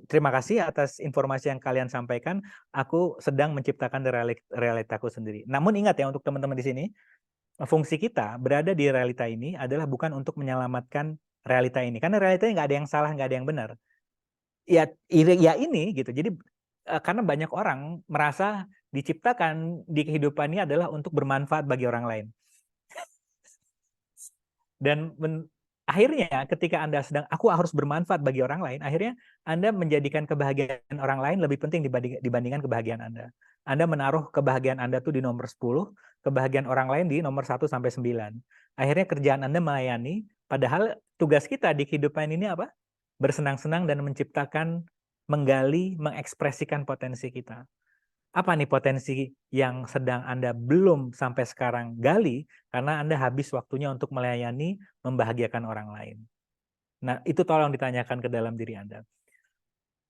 Terima kasih atas informasi yang kalian sampaikan. Aku sedang menciptakan realitaku sendiri. Namun ingat ya, untuk teman-teman di sini, fungsi kita berada di realita ini adalah bukan untuk menyelamatkan realita ini. Karena realita ini nggak ada yang salah, nggak ada yang benar. Ya ini gitu. Jadi karena banyak orang merasa diciptakan di kehidupan ini adalah untuk bermanfaat bagi orang lain. Dan akhirnya ketika Anda aku harus bermanfaat bagi orang lain, akhirnya Anda menjadikan kebahagiaan orang lain lebih penting dibandingkan kebahagiaan Anda. Anda menaruh kebahagiaan Anda tuh di nomor 10, kebahagiaan orang lain di nomor 1 sampai 9. Akhirnya kerjaan Anda melayani, padahal tugas kita di kehidupan ini apa? Bersenang-senang dan menciptakan, menggali, mengekspresikan potensi kita. Apa nih potensi yang sedang Anda belum sampai sekarang gali karena Anda habis waktunya untuk melayani, membahagiakan orang lain. Nah, itu tolong ditanyakan ke dalam diri Anda.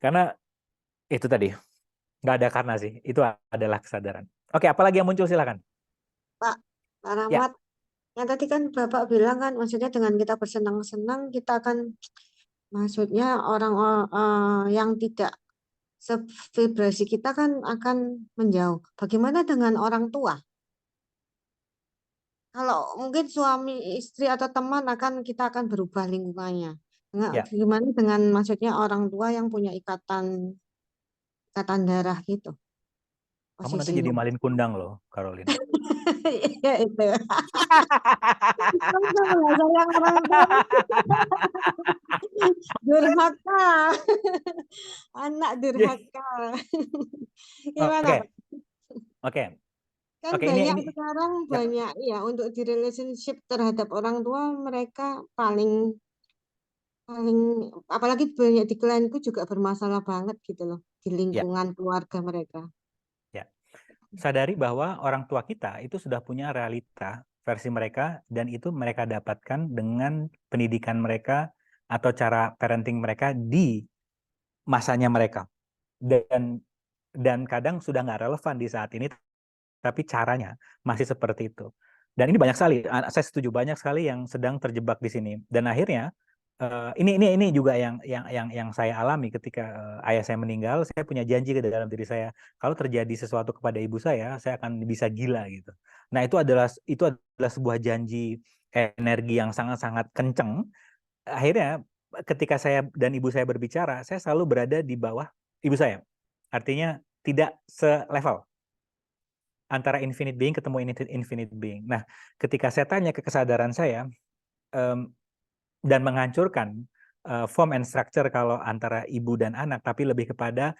Karena itu tadi, nggak ada karena sih, itu adalah kesadaran. Oke, apalagi yang muncul, silakan. Pak Rahmat, Ya. yang tadi kan Bapak bilang kan, maksudnya dengan kita bersenang-senang, kita akan, maksudnya orang yang tidak sevibrasi kita kan akan menjauh. Bagaimana dengan orang tua? Kalau mungkin suami, istri atau teman kita akan berubah lingkungannya. Ya. Gimana dengan maksudnya orang tua yang punya ikatan darah gitu? Kamu nanti jadi malin kundang loh, Caroline. Iya itu. Sayang orang tua. Durhaka. Anak durhaka. Gimana? Oke. Kan Kan Oke, banyak ini sekarang ya, banyak ya untuk di relationship terhadap orang tua mereka paling paling apalagi banyak di klienku juga bermasalah banget gitu loh di ya, lingkungan keluarga mereka. ya. Sadari bahwa orang tua kita itu sudah punya realita versi mereka dan itu mereka dapatkan dengan pendidikan mereka atau cara parenting mereka di masanya mereka. Dan kadang sudah nggak relevan di saat ini, tapi caranya masih seperti itu. Dan ini banyak sekali, saya setuju banyak sekali yang sedang terjebak di sini. Dan akhirnya ini juga yang saya alami ketika ayah saya meninggal. Saya punya janji ke dalam diri saya, kalau terjadi sesuatu kepada ibu saya akan bisa gila gitu. Nah itu adalah sebuah janji energi yang sangat-sangat kenceng. Akhirnya ketika saya dan ibu saya berbicara, saya selalu berada di bawah ibu saya. Artinya tidak selevel antara infinite being ketemu infinite being. Nah, ketika saya tanya ke kesadaran saya dan menghancurkan form and structure kalau antara ibu dan anak, tapi lebih kepada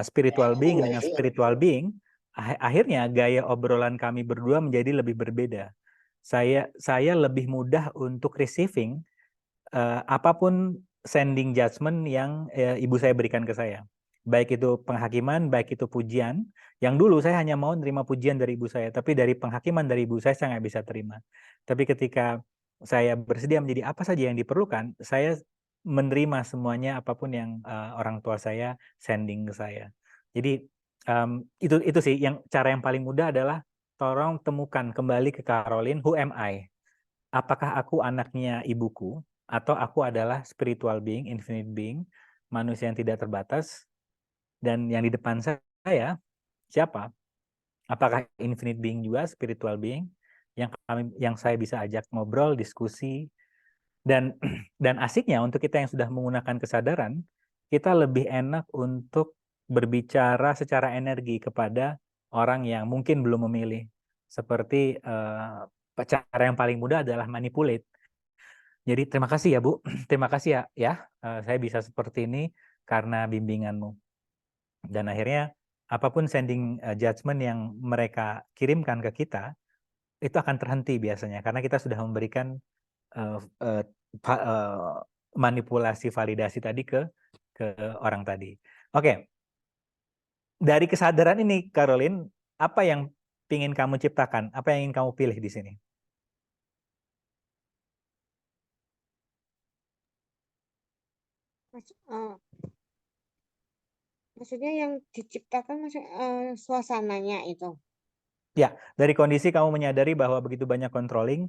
spiritual being dengan spiritual being, akhirnya gaya obrolan kami berdua menjadi lebih berbeda. Saya lebih mudah untuk receiving apapun sending judgment yang ibu saya berikan ke saya. Baik itu penghakiman, baik itu pujian. Yang dulu saya hanya mau nerima pujian dari ibu saya, tapi dari penghakiman dari ibu saya nggak bisa terima. Tapi ketika saya bersedia menjadi apa saja yang diperlukan, saya menerima semuanya apapun yang orang tua saya sending ke saya. Jadi itu sih yang cara yang paling mudah adalah tolong temukan kembali ke Caroline, who am I? Apakah aku anaknya ibuku atau aku adalah spiritual being, infinite being, manusia yang tidak terbatas, dan yang di depan saya siapa? Apakah infinite being juga spiritual being yang saya bisa ajak ngobrol, diskusi, dan asiknya untuk kita yang sudah menggunakan kesadaran, kita lebih enak untuk berbicara secara energi kepada orang yang mungkin belum memilih. Seperti cara yang paling mudah adalah manipulate. Jadi terima kasih ya Bu, terima kasih ya, saya bisa seperti ini karena bimbinganmu. Dan akhirnya apapun sending judgment yang mereka kirimkan ke kita, itu akan terhenti biasanya karena kita sudah memberikan manipulasi validasi tadi ke orang tadi. Oke, dari kesadaran ini Caroline, apa yang ingin kamu ciptakan? Apa yang ingin kamu pilih di sini? Maksudnya yang diciptakan suasananya itu. Ya, dari kondisi kamu menyadari bahwa begitu banyak controlling,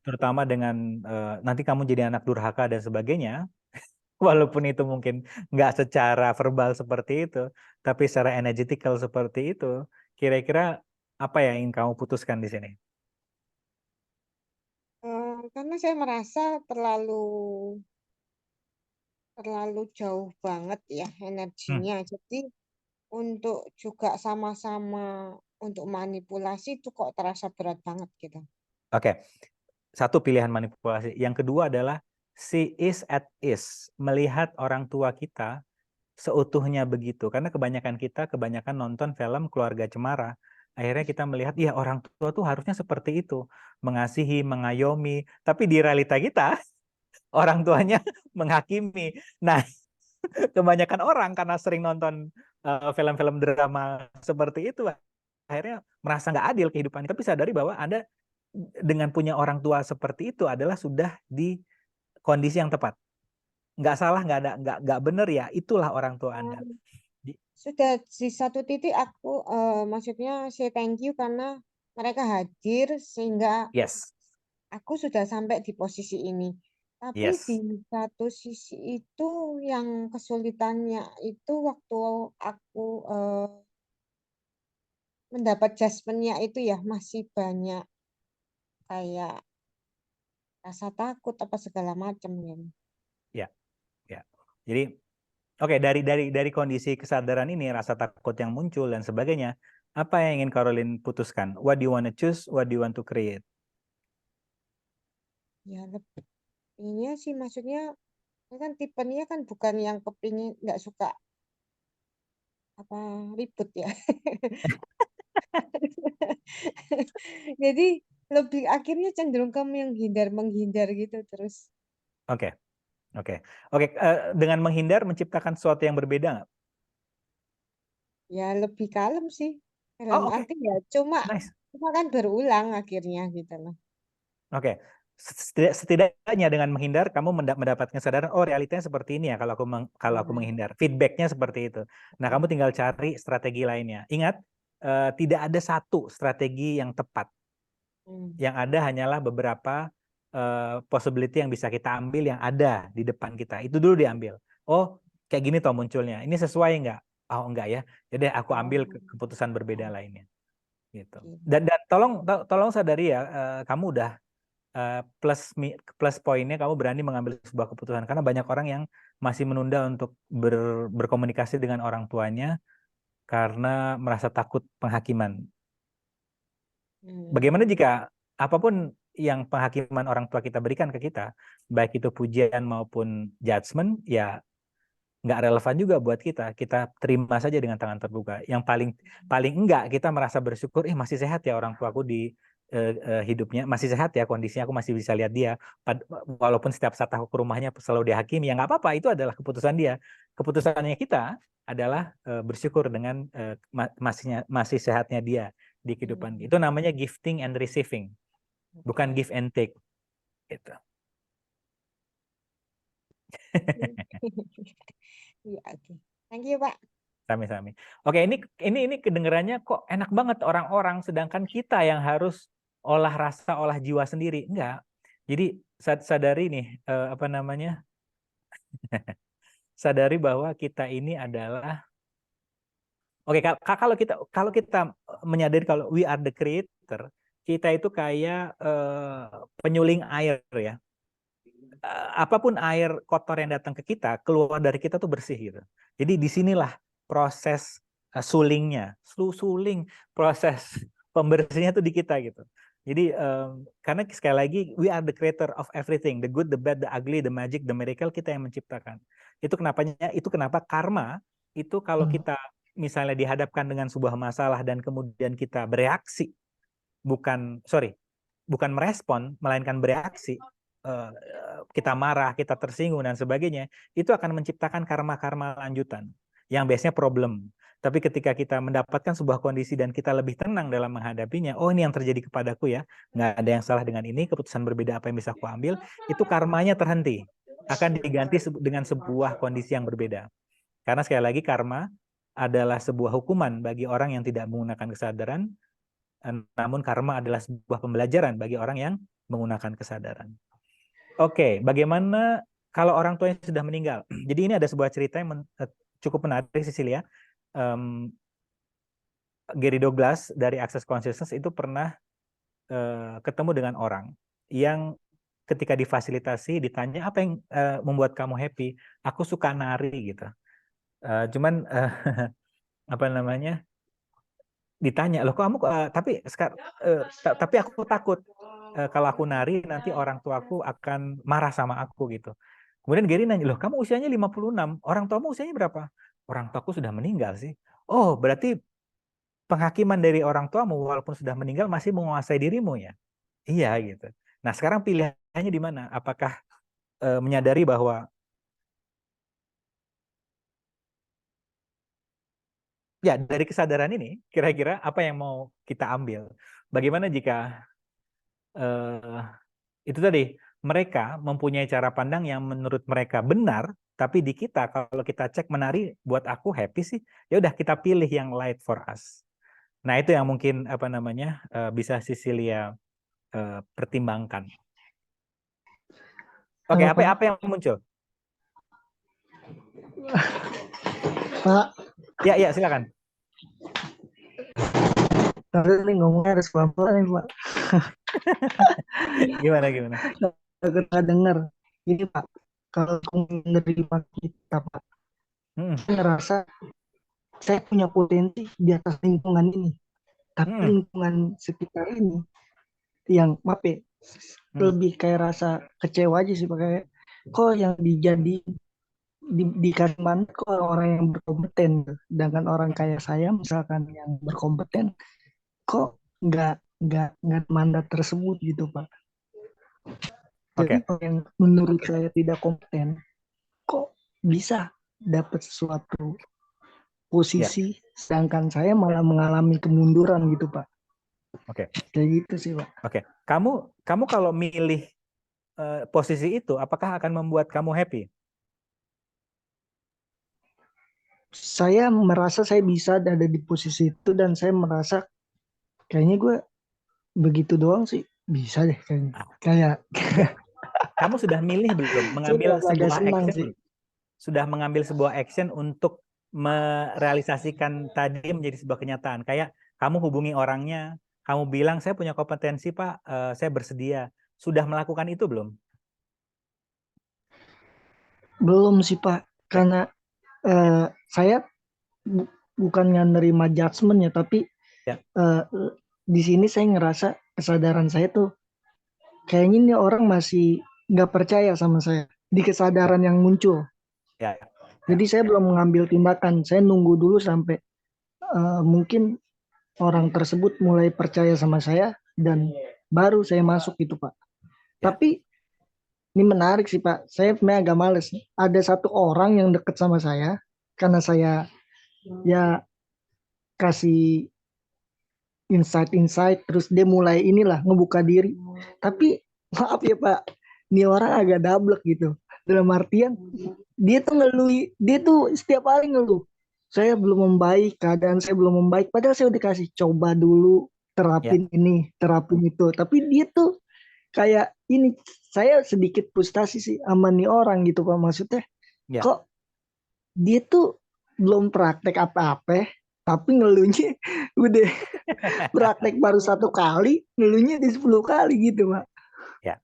terutama dengan nanti kamu jadi anak durhaka dan sebagainya, walaupun itu mungkin nggak secara verbal seperti itu, tapi secara energetikal seperti itu, kira-kira apa yang ingin kamu putuskan di sini? Karena saya merasa terlalu jauh banget ya energinya. Jadi untuk juga sama-sama untuk manipulasi itu kok terasa berat banget gitu. Oke, satu pilihan manipulasi. Yang kedua adalah see is at is, melihat orang tua kita seutuhnya begitu. Karena kebanyakan nonton film Keluarga Cemara. Akhirnya kita melihat, ya orang tua tuh harusnya seperti itu. Mengasihi, mengayomi. Tapi di realita kita, orang tuanya menghakimi. Nah, kebanyakan orang karena sering nonton film-film drama seperti itu, akhirnya merasa nggak adil kehidupan. Tapi sadari bahwa Anda dengan punya orang tua seperti itu adalah sudah di kondisi yang tepat. Nggak salah, nggak benar ya, itulah orang tua Anda. Sudah di satu titik aku maksudnya say thank you karena mereka hadir sehingga aku sudah sampai di posisi ini. Tapi di satu sisi itu yang kesulitannya itu waktu aku mendapat judgment-nya itu ya masih banyak kayak rasa takut apa segala macam gitu. Ya. Jadi oke, dari kondisi kesadaran ini, rasa takut yang muncul dan sebagainya, apa yang ingin Caroline putuskan? What do you want to choose? What do you want to create? Ya lebihnya sih maksudnya kan tipenya kan bukan yang kepingin nggak suka apa ribut ya. Jadi lebih akhirnya cenderung ke menghindar gitu terus. Oke, oke, oke. Dengan menghindar menciptakan sesuatu yang berbeda nggak? Ya lebih kalem sih. Dalam Oh, oke, arti ya cuma nice. kan berulang akhirnya gitu loh. Oke. Setidaknya dengan menghindar kamu mendapatkan kesadaran, oh realitanya seperti ini ya kalau aku Nah, menghindar. Feedbacknya seperti itu. Nah, kamu tinggal cari strategi lainnya. Ingat, tidak ada satu strategi yang tepat. Yang ada hanyalah beberapa possibility yang bisa kita ambil yang ada di depan kita. Itu dulu diambil. Oh, kayak gini toh munculnya. Ini sesuai nggak? Oh, enggak ya. Jadi aku ambil keputusan berbeda lainnya. Gitu. Dan tolong sadari ya, kamu udah plus poinnya kamu berani mengambil sebuah keputusan, karena banyak orang yang masih menunda untuk berkomunikasi dengan orang tuanya karena merasa takut penghakiman. Bagaimana jika apapun yang penghakiman orang tua kita berikan ke kita, baik itu pujian maupun judgement, ya nggak relevan juga buat kita. Kita terima saja dengan tangan terbuka. Yang paling enggak kita merasa bersyukur, masih sehat ya orang tuaku di hidupnya, masih sehat ya kondisinya, aku masih bisa lihat dia. Walaupun setiap saat aku ke rumahnya selalu dihakimi, ya nggak apa-apa, itu adalah keputusan dia. Keputusannya kita adalah bersyukur dengan masih sehatnya dia di kehidupan. Itu namanya gifting and receiving, bukan give and take. Gitu. Iya, oke. Thank you, Pak. Sami-sami. Oke, ini kedengarannya kok enak banget orang-orang, sedangkan kita yang harus olah rasa, olah jiwa sendiri. Enggak. Jadi sadari nih, apa namanya? Sadari bahwa kita ini adalah, oke, kalau kita menyadari kalau we are the creator, kita itu kayak penyuling air ya. Apapun air kotor yang datang ke kita, keluar dari kita tuh bersih gitu. Jadi disinilah proses sulingnya, suling, proses pembersihnya tuh di kita gitu. Jadi karena sekali lagi we are the creator of everything, the good, the bad, the ugly, the magic, the miracle, kita yang menciptakan. Itu kenapa karma itu kalau kita misalnya dihadapkan dengan sebuah masalah dan kemudian kita bereaksi, bukan merespon, melainkan bereaksi, kita marah, kita tersinggung dan sebagainya, itu akan menciptakan karma-karma lanjutan yang biasanya problem. Tapi ketika kita mendapatkan sebuah kondisi dan kita lebih tenang dalam menghadapinya, oh ini yang terjadi kepadaku ya, nggak ada yang salah dengan ini, keputusan berbeda apa yang bisa aku ambil, itu karmanya terhenti, akan diganti dengan sebuah kondisi yang berbeda. Karena sekali lagi karma adalah sebuah hukuman bagi orang yang tidak menggunakan kesadaran, namun karma adalah sebuah pembelajaran bagi orang yang menggunakan kesadaran. Oke, bagaimana kalau orang tuanya sudah meninggal? Jadi ini ada sebuah cerita yang cukup menarik, Cecilia. Gary Douglas dari Access Consciousness itu pernah ketemu dengan orang yang ketika difasilitasi ditanya, apa yang membuat kamu happy? Aku suka nari gitu. Cuman apa namanya? Ditanya, loh kamu tapi aku takut kalau aku nari nanti orang tuaku akan marah sama aku gitu. Kemudian Gary nanya, loh kamu usianya 56, orang tuamu usianya berapa? Orang tuaku sudah meninggal sih. Oh, berarti penghakiman dari orang tuamu walaupun sudah meninggal masih menguasai dirimu ya? Iya gitu. Nah sekarang pilihannya di mana? Apakah menyadari bahwa ya dari kesadaran ini kira-kira apa yang mau kita ambil? Bagaimana jika itu tadi mereka mempunyai cara pandang yang menurut mereka benar, tapi di kita kalau kita cek menari buat aku happy sih, ya udah kita pilih yang light for us. Nah itu yang mungkin apa namanya bisa Cecilia pertimbangkan. Oke, apa yang muncul? Pak, Ya silakan. tapi ini ngomongnya harus pelan-pelan nih Pak. Gimana? Aku nggak dengar. Ini Pak, kalau aku menerima kita Pak, saya ngerasa saya punya potensi di atas lingkungan ini. Tapi lingkungan sekitar ini yang maaf ya, lebih kayak rasa kecewa aja sih Pak. Kayak kok yang dikasih mandat kok orang yang berkompeten, sedangkan orang kayak saya misalkan yang berkompeten kok nggak nggak ada mandat tersebut gitu Pak. Oke. Jadi orang yang menurut saya tidak kompeten, kok bisa dapat sesuatu posisi, sedangkan saya malah mengalami kemunduran gitu Pak. Oke. Kayak gitu sih Pak. Oke. Kamu kalau milih posisi itu, apakah akan membuat kamu happy? Saya merasa saya bisa ada di posisi itu dan saya merasa kayaknya gue begitu doang sih bisa deh kayaknya. Kayak Kamu sudah milih belum saya mengambil agak sebuah senang action sih. belum? Sudah mengambil sebuah action untuk merealisasikan tadi menjadi sebuah kenyataan. Kayak kamu hubungi orangnya, kamu bilang saya punya kompetensi Pak, saya bersedia. Sudah melakukan itu belum? Belum sih Pak, karena saya bukan nerima judgement ya, tapi Ya. Di sini saya ngerasa kesadaran saya tuh kayaknya ini orang masih nggak percaya sama saya di kesadaran yang muncul. Ya. Jadi saya belum mengambil tindakan, saya nunggu dulu sampai mungkin orang tersebut mulai percaya sama saya dan baru saya masuk gitu Pak. Ya. Tapi ini menarik sih Pak, saya sebenarnya agak males. Ada satu orang yang deket sama saya, karena saya ya kasih insight, terus dia mulai inilah ngebuka diri. Tapi maaf ya Pak, ini orang agak dablek gitu. Dalam artian, dia tuh ngeluh, dia tuh setiap hari ngeluh. Saya belum membaik, keadaan saya belum membaik. Padahal saya udah kasih coba dulu, terapin ini, terapin itu. Tapi dia tuh kayak ini, saya sedikit frustasi sih sama nih orang gitu Pak. Maksudnya, kok dia tuh belum praktek apa-apa, tapi ngeluhnya udah praktek baru 1 kali, ngeluhnya di 10 kali gitu Pak. Ya.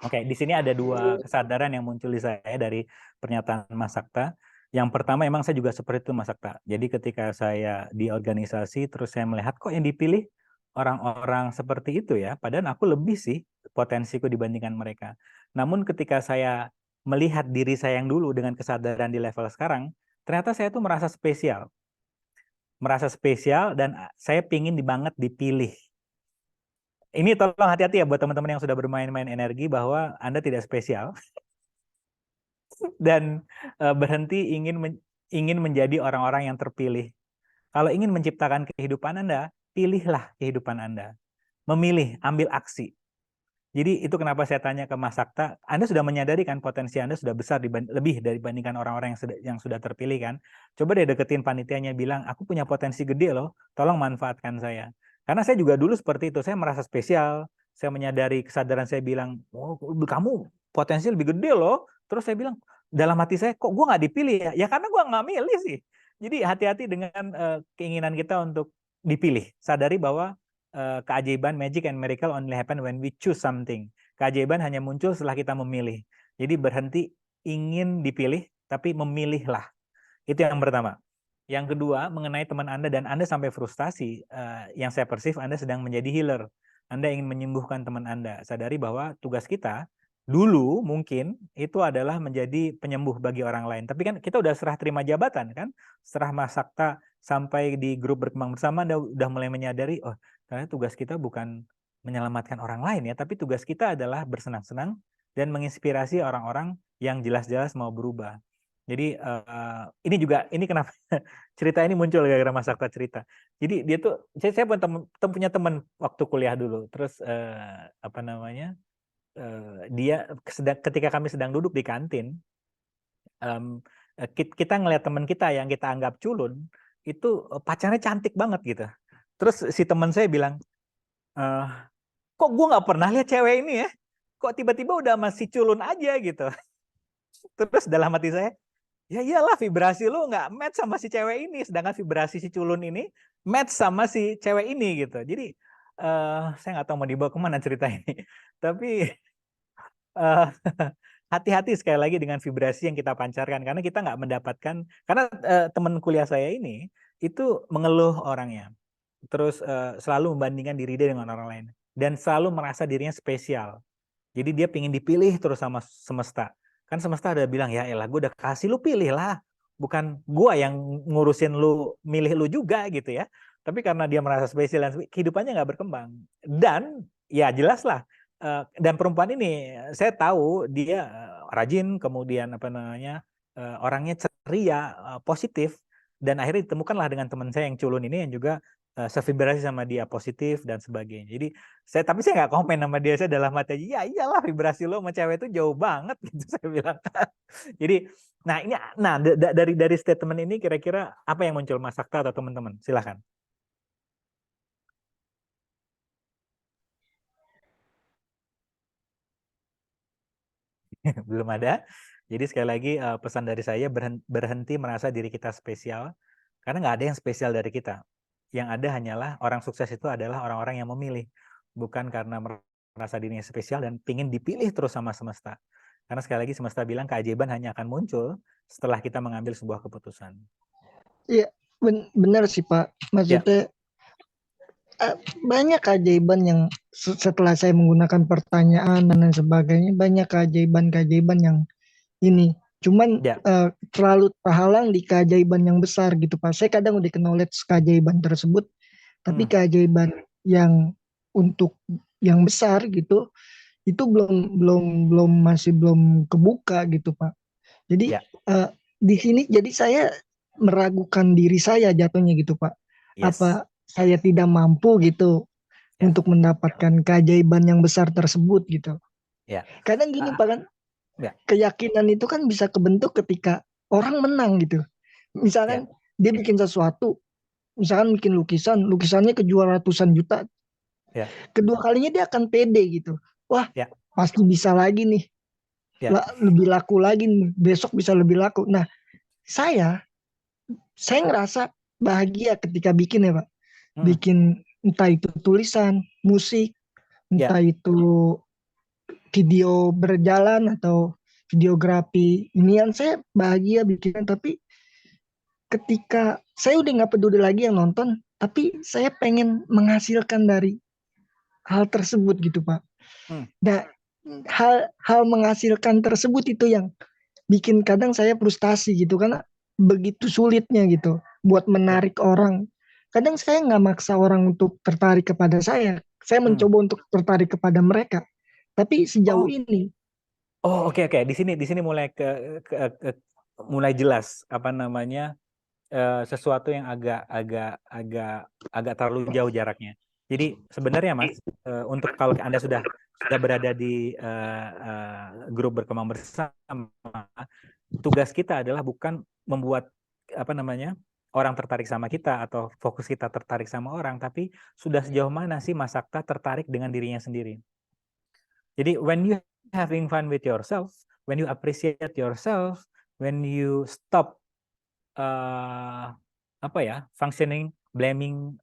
Oke, di sini ada 2 kesadaran yang muncul di saya dari pernyataan Mas Sakta. Yang pertama, emang saya juga seperti itu Mas Sakta. Jadi ketika saya di organisasi, terus saya melihat kok yang dipilih orang-orang seperti itu ya, padahal aku lebih sih potensiku dibandingkan mereka. Namun ketika saya melihat diri saya yang dulu dengan kesadaran di level sekarang, ternyata saya tuh merasa spesial. Merasa spesial dan saya pingin banget dipilih. Ini tolong hati-hati ya buat teman-teman yang sudah bermain-main energi bahwa Anda tidak spesial dan berhenti ingin menjadi orang-orang yang terpilih. Kalau ingin menciptakan kehidupan Anda, pilihlah kehidupan Anda. Memilih, ambil aksi. Jadi itu kenapa saya tanya ke Mas Sakta, Anda sudah menyadari kan potensi Anda sudah besar lebih dibandingkan orang-orang yang sudah terpilih kan? Coba deh deketin panitianya, bilang, aku punya potensi gede loh, tolong manfaatkan saya. Karena saya juga dulu seperti itu, saya merasa spesial, saya menyadari kesadaran saya bilang, oh kamu potensi lebih gede loh. Terus saya bilang, dalam hati saya, kok gue nggak dipilih ya? Ya karena gue nggak milih sih. Jadi hati-hati dengan keinginan kita untuk dipilih. Sadari bahwa keajaiban, magic and miracle only happen when we choose something. Keajaiban hanya muncul setelah kita memilih. Jadi berhenti ingin dipilih, tapi memilihlah. Itu yang pertama. Yang kedua, mengenai teman Anda dan Anda sampai frustasi, yang saya persif Anda sedang menjadi healer. Anda ingin menyembuhkan teman Anda. Sadari bahwa tugas kita dulu mungkin itu adalah menjadi penyembuh bagi orang lain. Tapi kan kita udah serah terima jabatan kan? Serah Mas Sakta sampai di grup berkembang bersama, Anda udah mulai menyadari, oh karena tugas kita bukan menyelamatkan orang lain ya, tapi tugas kita adalah bersenang-senang dan menginspirasi orang-orang yang jelas-jelas mau berubah. Jadi ini juga, ini kenapa cerita ini muncul gara-gara Mas Sakta cerita. Jadi dia tuh, saya punya teman waktu kuliah dulu, terus apa namanya, dia ketika kami sedang duduk di kantin, kita ngelihat teman kita yang kita anggap culun, itu pacarnya cantik banget gitu. Terus si teman saya bilang, kok gue nggak pernah lihat cewek ini ya? Kok tiba-tiba udah masih culun aja gitu. Terus dalam hati saya, ya iyalah vibrasi lu nggak match sama si cewek ini, sedangkan vibrasi si culun ini match sama si cewek ini gitu. Jadi saya nggak tahu mau dibawa kemana cerita ini. Tapi hati-hati sekali lagi dengan vibrasi yang kita pancarkan, karena kita nggak mendapatkan, karena teman kuliah saya ini itu mengeluh orangnya. Terus selalu membandingkan diri dia dengan orang lain dan selalu merasa dirinya spesial. Jadi dia pingin dipilih terus sama semesta. Kan semesta udah bilang, ya elah gue udah kasih lu pilih lah, bukan gue yang ngurusin lu, milih lu juga gitu ya. Tapi karena dia merasa spesial dan kehidupannya nggak berkembang. Dan ya jelas lah. Dan perempuan ini saya tahu dia rajin, kemudian apa namanya orangnya ceria, positif, dan akhirnya ditemukanlah dengan teman saya yang culun ini yang juga sevibrasi sama dia, positif dan sebagainya. Jadi tapi saya nggak komen sama dia, saya dalam hati aja, ya iyalah vibrasi lo sama cewek itu jauh banget gitu saya bilang. Jadi dari statement ini kira-kira apa yang muncul Mas Sakta atau teman-teman? Silahkan. Belum ada. Jadi sekali lagi pesan dari saya, berhenti merasa diri kita spesial, karena nggak ada yang spesial dari kita. Yang ada hanyalah orang sukses itu adalah orang-orang yang memilih, bukan karena merasa dirinya spesial dan pingin dipilih terus sama semesta. Karena sekali lagi semesta bilang keajaiban hanya akan muncul setelah kita mengambil sebuah keputusan. Iya, benar sih Pak. Maksudnya banyak keajaiban yang setelah saya menggunakan pertanyaan dan lain sebagainya, banyak keajaiban-keajaiban yang ini. Cuman terlalu terhalang di keajaiban yang besar gitu Pak. Saya kadang udah acknowledge keajaiban tersebut, tapi keajaiban yang untuk yang besar gitu, itu masih belum kebuka gitu Pak. Jadi di sini jadi saya meragukan diri saya jatuhnya gitu Pak. Apa saya tidak mampu gitu untuk mendapatkan keajaiban yang besar tersebut gitu. Kadang gini Pak kan, keyakinan itu kan bisa kebentuk ketika orang menang gitu. Misalkan dia bikin sesuatu, misalkan bikin lukisannya kejual ratusan juta. Kedua kalinya dia akan pede gitu. Wah, pasti bisa lagi nih. Lebih laku lagi nih. Besok bisa lebih laku. Nah, saya ngerasa bahagia ketika bikin ya Pak. Bikin entah itu tulisan, musik, entah itu video berjalan atau videografi. Ini yang saya bahagia bikin, tapi ketika saya udah nggak peduli lagi yang nonton, tapi saya pengen menghasilkan dari hal tersebut gitu Pak. Nah, hal menghasilkan tersebut itu yang bikin kadang saya frustasi gitu, karena begitu sulitnya gitu buat menarik orang. Kadang saya nggak maksa orang untuk tertarik kepada saya mencoba untuk tertarik kepada mereka. Tapi sejauh ini. Oke. Di sini mulai mulai jelas apa namanya sesuatu yang agak terlalu jauh jaraknya. Jadi sebenarnya Mas, untuk kalau Anda sudah berada di grup berkembang bersama, tugas kita adalah bukan membuat apa namanya orang tertarik sama kita atau fokus kita tertarik sama orang, tapi sudah sejauh mana sih Mas Sakta tertarik dengan dirinya sendiri. Jadi when you having fun with yourself, when you appreciate yourself, when you stop functioning, blaming,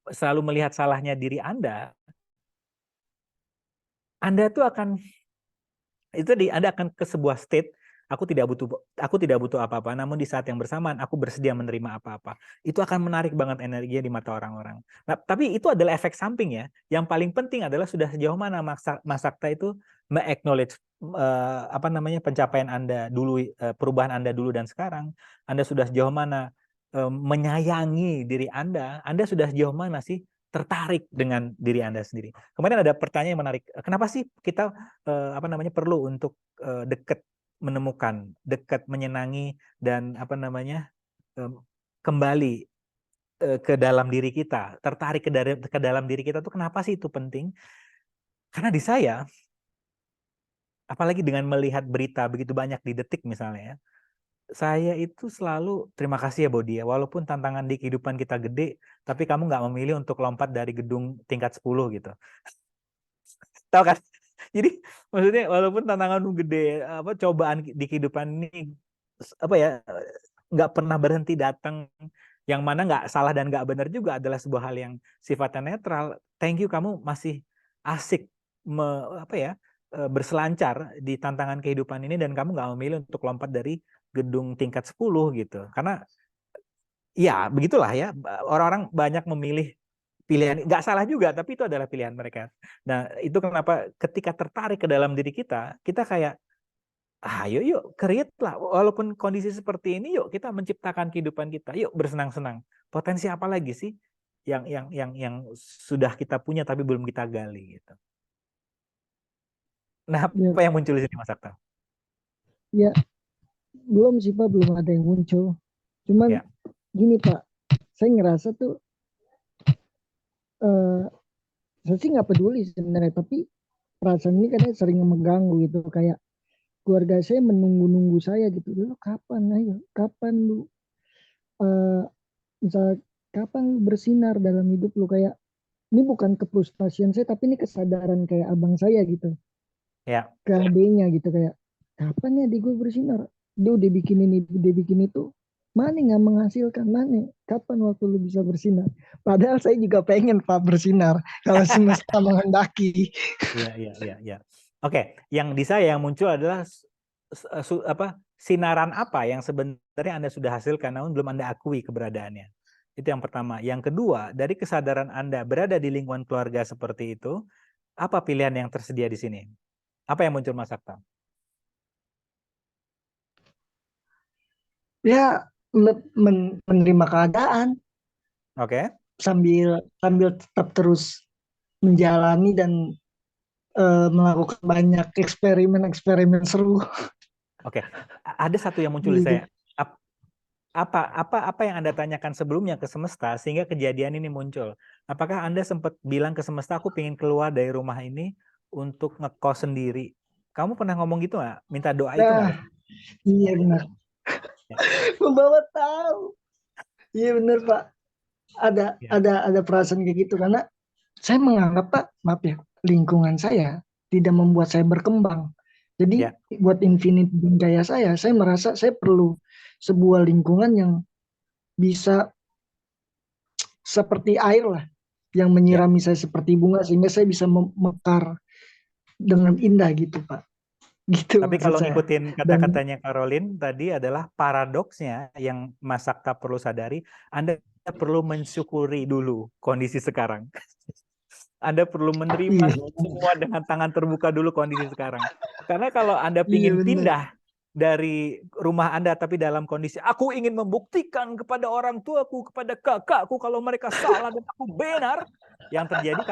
selalu melihat salahnya diri Anda tuh akan Anda akan ke sebuah state, aku tidak butuh apa-apa, namun di saat yang bersamaan aku bersedia menerima apa-apa. Itu akan menarik banget energinya di mata orang-orang. Nah, tapi itu adalah efek samping ya. Yang paling penting adalah sudah sejauh mana Mas Sakta itu me-acknowledge pencapaian Anda dulu, perubahan Anda dulu dan sekarang. Anda sudah sejauh mana menyayangi diri Anda sudah sejauh mana sih tertarik dengan diri Anda sendiri. Kemarin ada pertanyaan yang menarik. Kenapa sih kita perlu untuk dekat menyenangi dan kembali ke dalam diri kita, tertarik ke dalam diri kita tuh kenapa sih itu penting? Karena di saya, apalagi dengan melihat berita begitu banyak di Detik misalnya ya, saya itu selalu terima kasih ya Bodia, walaupun tantangan di kehidupan kita gede, tapi kamu nggak memilih untuk lompat dari gedung tingkat 10 gitu. Tahu kan? Jadi maksudnya walaupun tantangan gede, cobaan di kehidupan ini nggak pernah berhenti datang, yang mana nggak salah dan nggak benar juga adalah sebuah hal yang sifatnya netral. Thank you, kamu masih asik berselancar di tantangan kehidupan ini dan kamu nggak memilih untuk lompat dari gedung tingkat 10 gitu. Karena ya begitulah ya, orang-orang banyak memilih pilihan, nggak salah juga, tapi itu adalah pilihan mereka. Nah, itu kenapa ketika tertarik ke dalam diri kita kayak ayo yuk create lah, walaupun kondisi seperti ini, yuk kita menciptakan kehidupan kita, yuk bersenang-senang. potensi apa lagi sih yang sudah kita punya tapi belum kita gali gitu. Nah, Ya, apa yang muncul di sini Mas Akta? ya belum sih Pak, belum ada yang muncul. Cuman Ya. gini Pak, saya ngerasa tuh saya sih nggak peduli sebenarnya, tapi perasaan ini kadang sering mengganggu gitu. Kayak keluarga saya menunggu-nunggu saya gitu. Lu kapan, ayo, kapan lu, misal kapan lu bersinar dalam hidup lu, kayak ini bukan kefrustasian saya, tapi ini kesadaran kayak abang saya gitu. Ya. Ke adiknya gitu, kayak kapan ya adik gue bersinar, dia udah bikin ini, udah bikin itu, mana nggak menghasilkan, mana kapan waktu lu bisa bersinar. Padahal saya juga pengen Pak bersinar kalau semesta menghendaki. Iya. Oke, yang di saya yang muncul adalah sinaran apa yang sebenarnya Anda sudah hasilkan namun belum Anda akui keberadaannya. Itu yang pertama. Yang kedua, dari kesadaran Anda berada di lingkungan keluarga seperti itu, apa pilihan yang tersedia di sini? Apa yang muncul Mas Akta? Ya menerima keadaan Oke. sambil tetap terus menjalani dan melakukan banyak eksperimen seru. Oke. Ada satu yang muncul di Gitu. saya. Apa yang Anda tanyakan sebelumnya ke semesta sehingga kejadian ini muncul? Apakah Anda sempat bilang ke semesta, aku pengen keluar dari rumah ini untuk ngekos sendiri? Kamu pernah ngomong gitu nggak? Minta doa itu nggak? Nah, iya benar. Ya. Membawa tahu. Iya benar Pak. Ya. Ada perasaan kayak gitu karena saya menganggap Pak, maaf ya, lingkungan saya tidak membuat saya berkembang. Jadi Ya. buat infinite gaya saya merasa saya perlu sebuah lingkungan yang bisa seperti air lah, yang menyirami saya seperti bunga sehingga saya bisa mekar dengan indah gitu Pak. Gitu Tapi maksud kalau saya. ngikutin Dan kata-katanya Caroline tadi adalah paradoksnya yang Mas Sakta perlu sadari, Anda perlu mensyukuri dulu kondisi sekarang. Anda perlu menerima iya, semua dengan tangan terbuka dulu kondisi sekarang. Karena kalau Anda iya ingin benar. pindah dari rumah Anda tapi dalam kondisi aku ingin membuktikan kepada orang tuaku, kepada kakakku kalau mereka salah dan aku benar, yang terjadi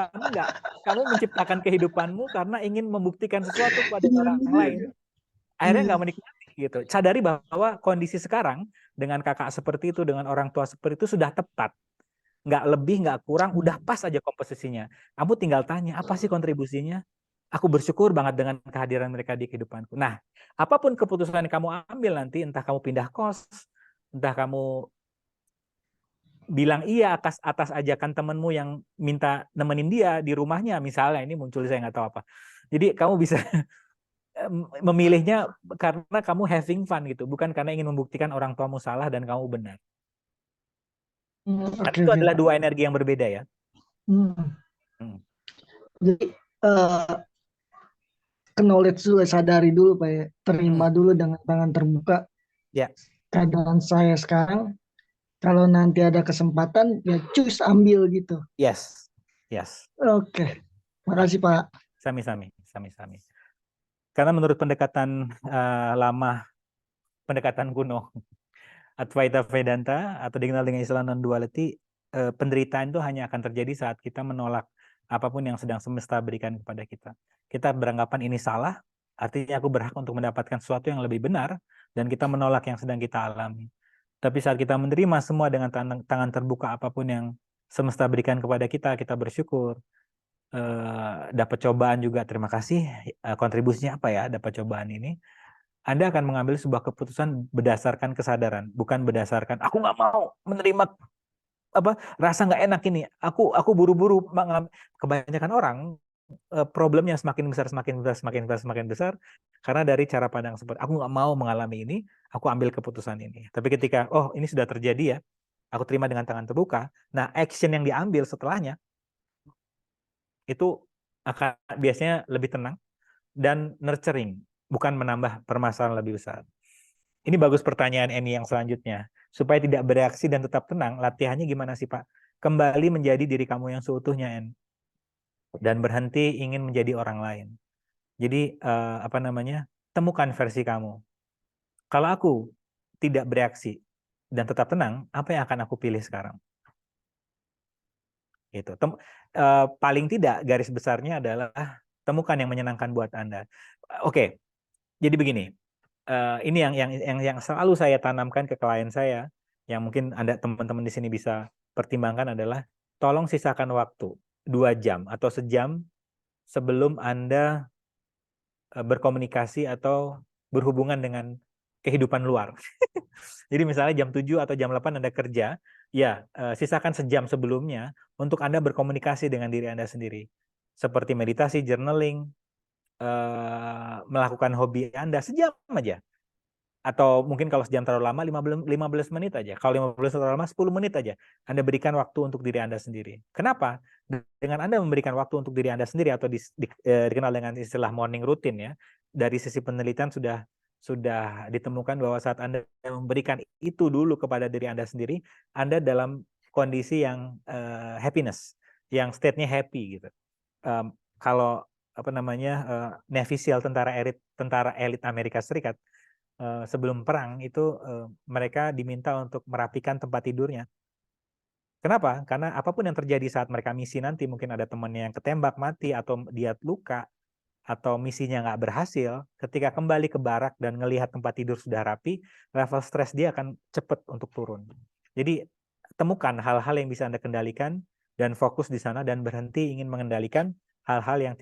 kamu menciptakan kehidupanmu karena ingin membuktikan sesuatu kepada orang lain. Akhirnya nggak menikmati gitu. Sadari bahwa kondisi sekarang dengan kakak seperti itu, dengan orang tua seperti itu sudah tepat. Nggak lebih, nggak kurang, udah pas aja komposisinya. Kamu tinggal tanya, apa sih kontribusinya? Aku bersyukur banget dengan kehadiran mereka di kehidupanku. Nah, apapun keputusan yang kamu ambil nanti, entah kamu pindah kos, entah kamu bilang iya atas ajakan temenmu yang minta nemenin dia di rumahnya, misalnya ini muncul saya nggak tahu apa. Jadi kamu bisa memilihnya karena kamu having fun gitu, bukan karena ingin membuktikan orang tuamu salah dan kamu benar. Karena itu adalah dua energi yang berbeda ya. Jadi knowledge dulu, sadari dulu Pak ya, terima dulu dengan tangan terbuka. Ya. Keadaan saya sekarang, kalau nanti ada kesempatan ya cus ambil gitu. Yes. Oke. Makasih Pak. Sami-sami. Karena menurut pendekatan lama, pendekatan kuno, Advaita Vedanta atau dikenal dengan istilah non-duality, penderitaan itu hanya akan terjadi saat kita menolak apapun yang sedang semesta berikan kepada kita. Kita beranggapan ini salah, artinya aku berhak untuk mendapatkan sesuatu yang lebih benar, dan kita menolak yang sedang kita alami. Tapi saat kita menerima semua dengan tangan terbuka apapun yang semesta berikan kepada kita, kita bersyukur. Dapat cobaan juga, terima kasih, kontribusinya apa ya dapat cobaan ini. Anda akan mengambil sebuah keputusan berdasarkan kesadaran, bukan berdasarkan aku nggak mau menerima rasa nggak enak ini. Aku buru-buru. Kebanyakan orang problemnya semakin besar karena dari cara pandang seperti aku nggak mau mengalami ini, aku ambil keputusan ini. Tapi ketika ini sudah terjadi ya, aku terima dengan tangan terbuka. Nah, action yang diambil setelahnya itu akan biasanya lebih tenang dan nurturing, bukan menambah permasalahan lebih besar. Ini bagus pertanyaan Eni yang selanjutnya. Supaya tidak bereaksi dan tetap tenang, latihannya gimana sih Pak? Kembali menjadi diri kamu yang seutuhnya, En. Dan berhenti ingin menjadi orang lain. Jadi, temukan versi kamu. Kalau aku tidak bereaksi dan tetap tenang, apa yang akan aku pilih sekarang? Gitu. Paling tidak garis besarnya adalah temukan yang menyenangkan buat Anda. Oke, jadi begini. Ini yang selalu saya tanamkan ke klien saya, yang mungkin Anda teman-teman di sini bisa pertimbangkan adalah tolong sisakan waktu 2 jam atau sejam sebelum Anda berkomunikasi atau berhubungan dengan kehidupan luar. Jadi misalnya jam 7 atau jam 8 Anda kerja, ya sisakan sejam sebelumnya untuk Anda berkomunikasi dengan diri Anda sendiri. Seperti meditasi, journaling, melakukan hobi Anda sejam aja. Atau mungkin kalau sejam terlalu lama 15 menit aja. Kalau 15 terlalu lama 10 menit aja. Anda berikan waktu untuk diri Anda sendiri. Kenapa? Dengan Anda memberikan waktu untuk diri Anda sendiri atau dikenal dengan istilah morning routine ya. Dari sisi penelitian sudah ditemukan bahwa saat Anda memberikan itu dulu kepada diri Anda sendiri, Anda dalam kondisi yang happiness, yang state-nya happy gitu. Kalau apa namanya Navy SEAL tentara elit Amerika Serikat sebelum perang itu mereka diminta untuk merapikan tempat tidurnya. Kenapa? Karena apapun yang terjadi saat mereka misi nanti, mungkin ada temannya yang ketembak mati atau dia luka atau misinya nggak berhasil, ketika kembali ke barak dan ngelihat tempat tidur sudah rapi, level stres dia akan cepat untuk turun. Jadi temukan hal-hal yang bisa Anda kendalikan dan fokus di sana dan berhenti ingin mengendalikan hal-hal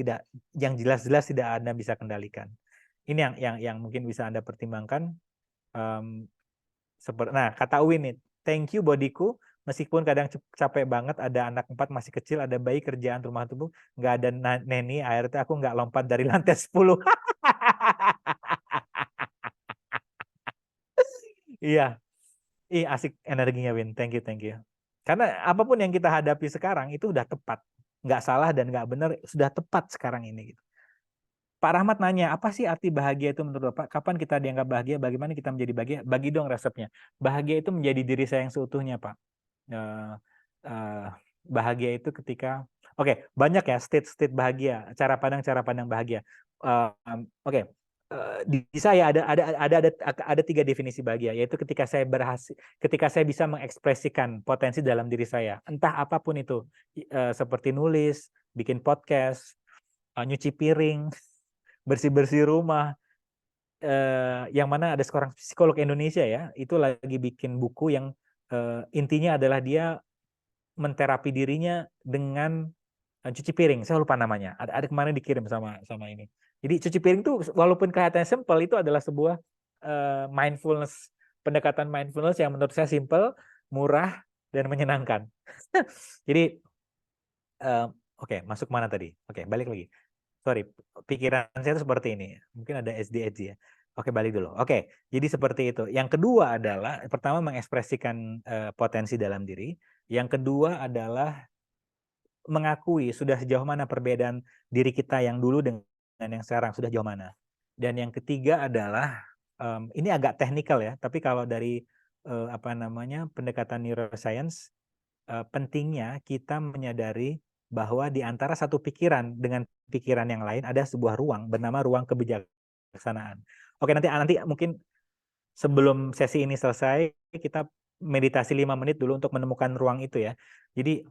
yang jelas-jelas tidak Anda bisa kendalikan. Ini yang mungkin bisa Anda pertimbangkan. Nah, kata Uwin nih, thank you bodiku, meskipun kadang capek banget, ada anak 4 masih kecil, ada bayi, kerjaan, rumah tubuh, nggak ada neni, akhirnya aku nggak lompat dari lantai 10. Iya, asik energinya Win, thank you. Karena apapun yang kita hadapi sekarang itu udah tepat, nggak salah dan nggak benar, sudah tepat sekarang ini gitu. Pak Rahmat nanya, apa sih arti bahagia itu menurut Bapak? Kapan kita dianggap bahagia? Bagaimana kita menjadi bahagia? Bagi dong resepnya. Bahagia itu menjadi diri saya yang seutuhnya, Pak. Bahagia itu ketika, banyak ya state bahagia, cara pandang bahagia. Di saya ada 3 definisi bahagia, yaitu ketika saya bisa mengekspresikan potensi dalam diri saya, entah apapun itu, seperti nulis, bikin podcast, nyuci piring, bersih-bersih rumah, yang mana ada seorang psikolog Indonesia ya, itu lagi bikin buku yang intinya adalah dia menterapi dirinya dengan cuci piring. Saya lupa namanya. Ada kemarin dikirim sama ini. Jadi cuci piring itu walaupun kelihatannya simple, itu adalah sebuah mindfulness, pendekatan mindfulness yang menurut saya simple, murah, dan menyenangkan. Jadi masuk mana tadi? Balik lagi. Sorry, pikiran saya itu seperti ini. Mungkin ada SDH ya. Balik dulu. Jadi seperti itu. Yang kedua adalah, pertama mengekspresikan potensi dalam diri. Yang kedua adalah mengakui sudah sejauh mana perbedaan diri kita yang dulu dengan yang sekarang, sudah jauh mana. Dan yang ketiga adalah, ini agak teknikal ya, tapi kalau dari pendekatan neuroscience, pentingnya kita menyadari bahwa di antara satu pikiran dengan pikiran yang lain ada sebuah ruang bernama ruang kebijaksanaan. Nanti mungkin sebelum sesi ini selesai kita meditasi 5 menit dulu untuk menemukan ruang itu ya. Jadi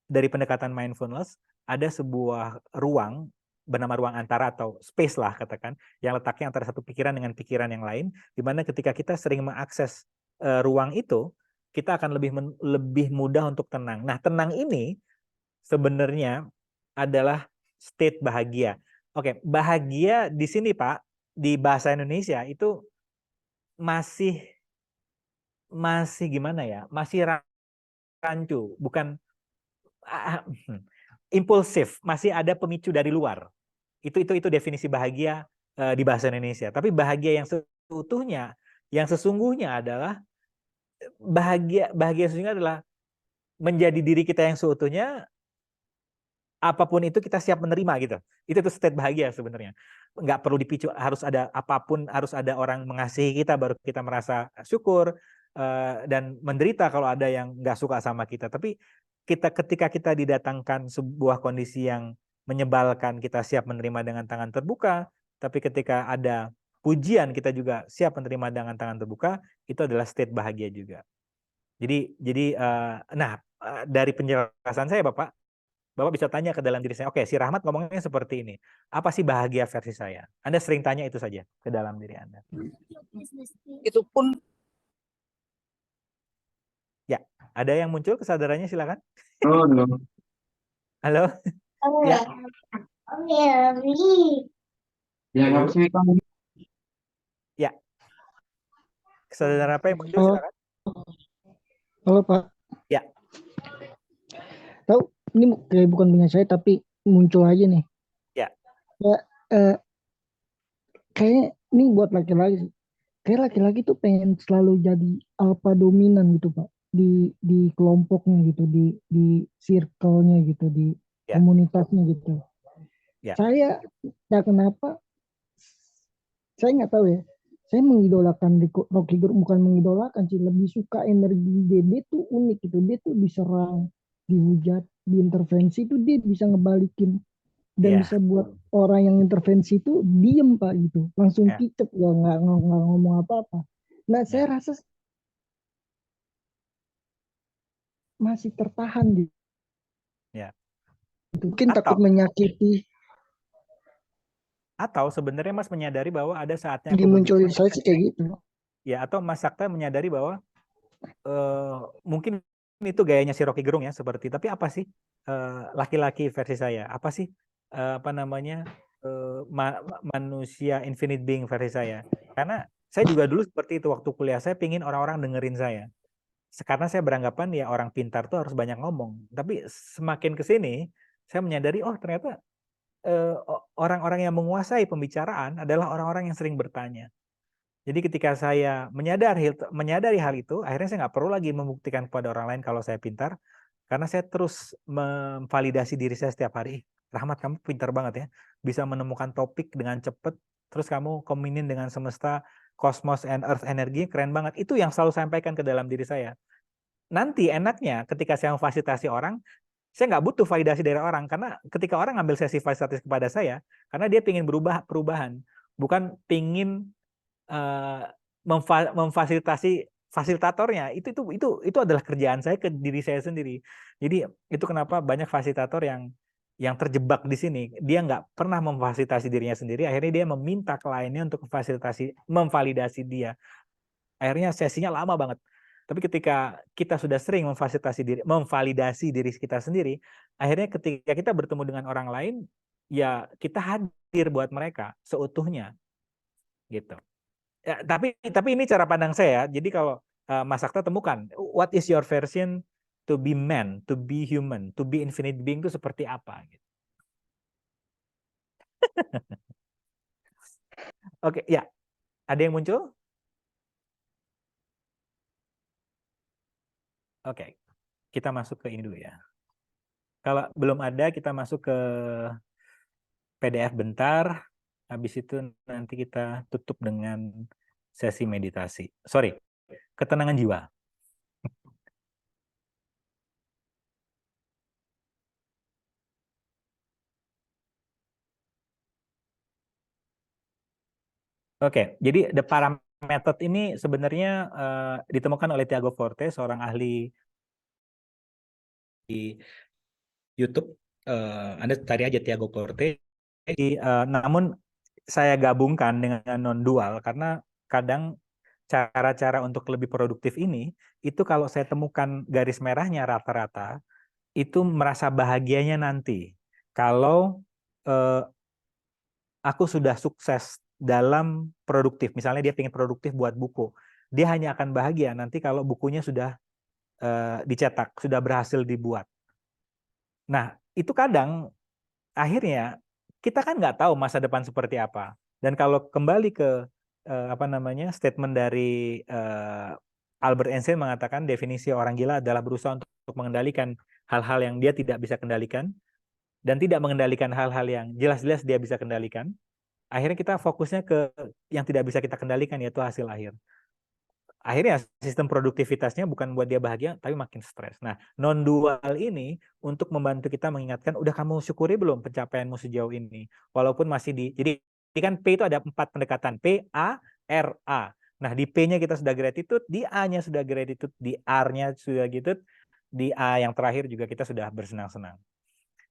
dari pendekatan mindfulness ada sebuah ruang bernama ruang antara atau space lah katakan, yang letaknya antara satu pikiran dengan pikiran yang lain, di mana ketika kita sering mengakses ruang itu, kita akan lebih mudah untuk tenang. Nah, tenang ini sebenarnya adalah state bahagia. Bahagia di sini Pak, di bahasa Indonesia itu masih gimana ya? Masih rancu, bukan impulsif, masih ada pemicu dari luar. Itu definisi bahagia di bahasa Indonesia. Tapi bahagia yang seutuhnya, yang sesungguhnya adalah bahagia sesungguhnya adalah menjadi diri kita yang seutuhnya, apapun itu kita siap menerima gitu. Itu state bahagia sebenarnya. Nggak perlu dipicu, harus ada apapun, harus ada orang mengasihi kita baru kita merasa syukur, dan menderita kalau ada yang nggak suka sama kita. Tapi ketika kita didatangkan sebuah kondisi yang menyebalkan, kita siap menerima dengan tangan terbuka. Tapi ketika ada pujian, kita juga siap menerima dengan tangan terbuka. Itu adalah state bahagia juga. Jadi nah, dari penjelasan saya Bapak bisa tanya ke dalam diri saya, oke, si Rahmat ngomongnya seperti ini. Apa sih bahagia versi saya? Anda sering tanya itu saja ke dalam diri Anda. Itu pun Ya, ada yang muncul kesadarannya, silakan. Oh, no. Halo? Ya. Yang Halo? apa sih kamu? Ya. Kesadaran apa yang muncul, Halo, silakan. halo Pak. Ya. Tahu ini kayak bukan punya saya tapi muncul aja nih. Ya. Ya, kayak ini buat laki-laki. Kayak laki-laki tuh pengen selalu jadi alpha dominan gitu Pak. Di kelompoknya gitu, di circle-nya gitu, di Ya. komunitasnya gitu. Ya. Saya ya kenapa saya nggak tahu ya. Saya mengidolakan Rocky Gerung, bukan mengidolakan sih, lebih suka energi dia. Dia tuh unik gitu. Dia tuh diserang, dihujat, diintervensi tuh dia bisa ngebalikin dan Ya. bisa buat orang yang intervensi itu diem Pak gitu, langsung Ya. kicep ya, nggak ngomong apa-apa. Nah saya Ya. rasa masih tertahan gitu. Ya. Mungkin takut menyakiti. Atau sebenarnya Mas menyadari bahwa ada saatnya aku Dimunculin saya sih kayak gitu. Ya, atau Mas Sakta menyadari bahwa mungkin itu gayanya si Rocky Gerung ya, seperti, tapi apa sih laki-laki versi saya? Apa sih apa namanya manusia infinite being versi saya? Karena saya juga dulu seperti itu waktu kuliah, saya pingin orang-orang dengerin saya. Karena saya beranggapan ya orang pintar tuh harus banyak ngomong. Tapi semakin ke sini, saya menyadari, oh ternyata orang-orang yang menguasai pembicaraan adalah orang-orang yang sering bertanya. Jadi ketika saya menyadari hal itu, akhirnya saya nggak perlu lagi membuktikan kepada orang lain kalau saya pintar, karena saya terus memvalidasi diri saya setiap hari. Rahmat, kamu pintar banget ya, bisa menemukan topik dengan cepat, terus kamu kombinin dengan semesta, kosmos, and earth energi, keren banget. Itu yang selalu saya sampaikan ke dalam diri saya. Nanti enaknya ketika saya memfasilitasi orang, saya nggak butuh validasi dari orang, karena ketika orang ngambil sesi fasilitasi kepada saya, karena dia ingin perubahan, bukan pingin memfasilitasi fasilitatornya. Itu adalah kerjaan saya ke diri saya sendiri. Jadi itu kenapa banyak fasilitator yang terjebak di sini. Dia nggak pernah memfasilitasi dirinya sendiri, akhirnya dia meminta kliennya untuk memvalidasi dia. Akhirnya sesinya lama banget. Tapi ketika kita sudah sering memvalidasi diri kita sendiri, akhirnya ketika kita bertemu dengan orang lain, ya kita hadir buat mereka seutuhnya, gitu. Ya, tapi ini cara pandang saya. Jadi kalau Mas Sakta temukan, what is your version to be man, to be human, to be infinite being itu seperti apa? Gitu. Oke, ya. Ada yang muncul? Oke, kita masuk ke ini dulu ya. Kalau belum ada, kita masuk ke PDF bentar. Habis itu nanti kita tutup dengan sesi meditasi. Sorry, ketenangan jiwa. Oke, jadi the para method ini sebenarnya ditemukan oleh Tiago Forte, seorang ahli di YouTube. Anda cari aja Tiago Forte. Namun saya gabungkan dengan non-dual karena kadang cara-cara untuk lebih produktif ini, itu kalau saya temukan garis merahnya rata-rata, itu merasa bahagianya nanti. Kalau aku sudah sukses dalam produktif, misalnya dia ingin produktif buat buku, dia hanya akan bahagia nanti kalau bukunya sudah dicetak, sudah berhasil dibuat. Nah, itu kadang akhirnya kita kan nggak tahu masa depan seperti apa. Dan kalau kembali ke statement dari Albert Einstein mengatakan definisi orang gila adalah berusaha untuk mengendalikan hal-hal yang dia tidak bisa kendalikan dan tidak mengendalikan hal-hal yang jelas-jelas dia bisa kendalikan. Akhirnya kita fokusnya ke yang tidak bisa kita kendalikan, yaitu hasil akhir. Akhirnya sistem produktivitasnya bukan buat dia bahagia, tapi makin stres. Nah, non-dual ini untuk membantu kita mengingatkan, udah kamu syukuri belum pencapaianmu sejauh ini? Walaupun masih jadi kan P itu ada 4 pendekatan. P, A, R, A. Nah, di P-nya kita sudah gratitude, di A-nya sudah gratitude, di R-nya sudah gratitude, di A yang terakhir juga kita sudah bersenang-senang.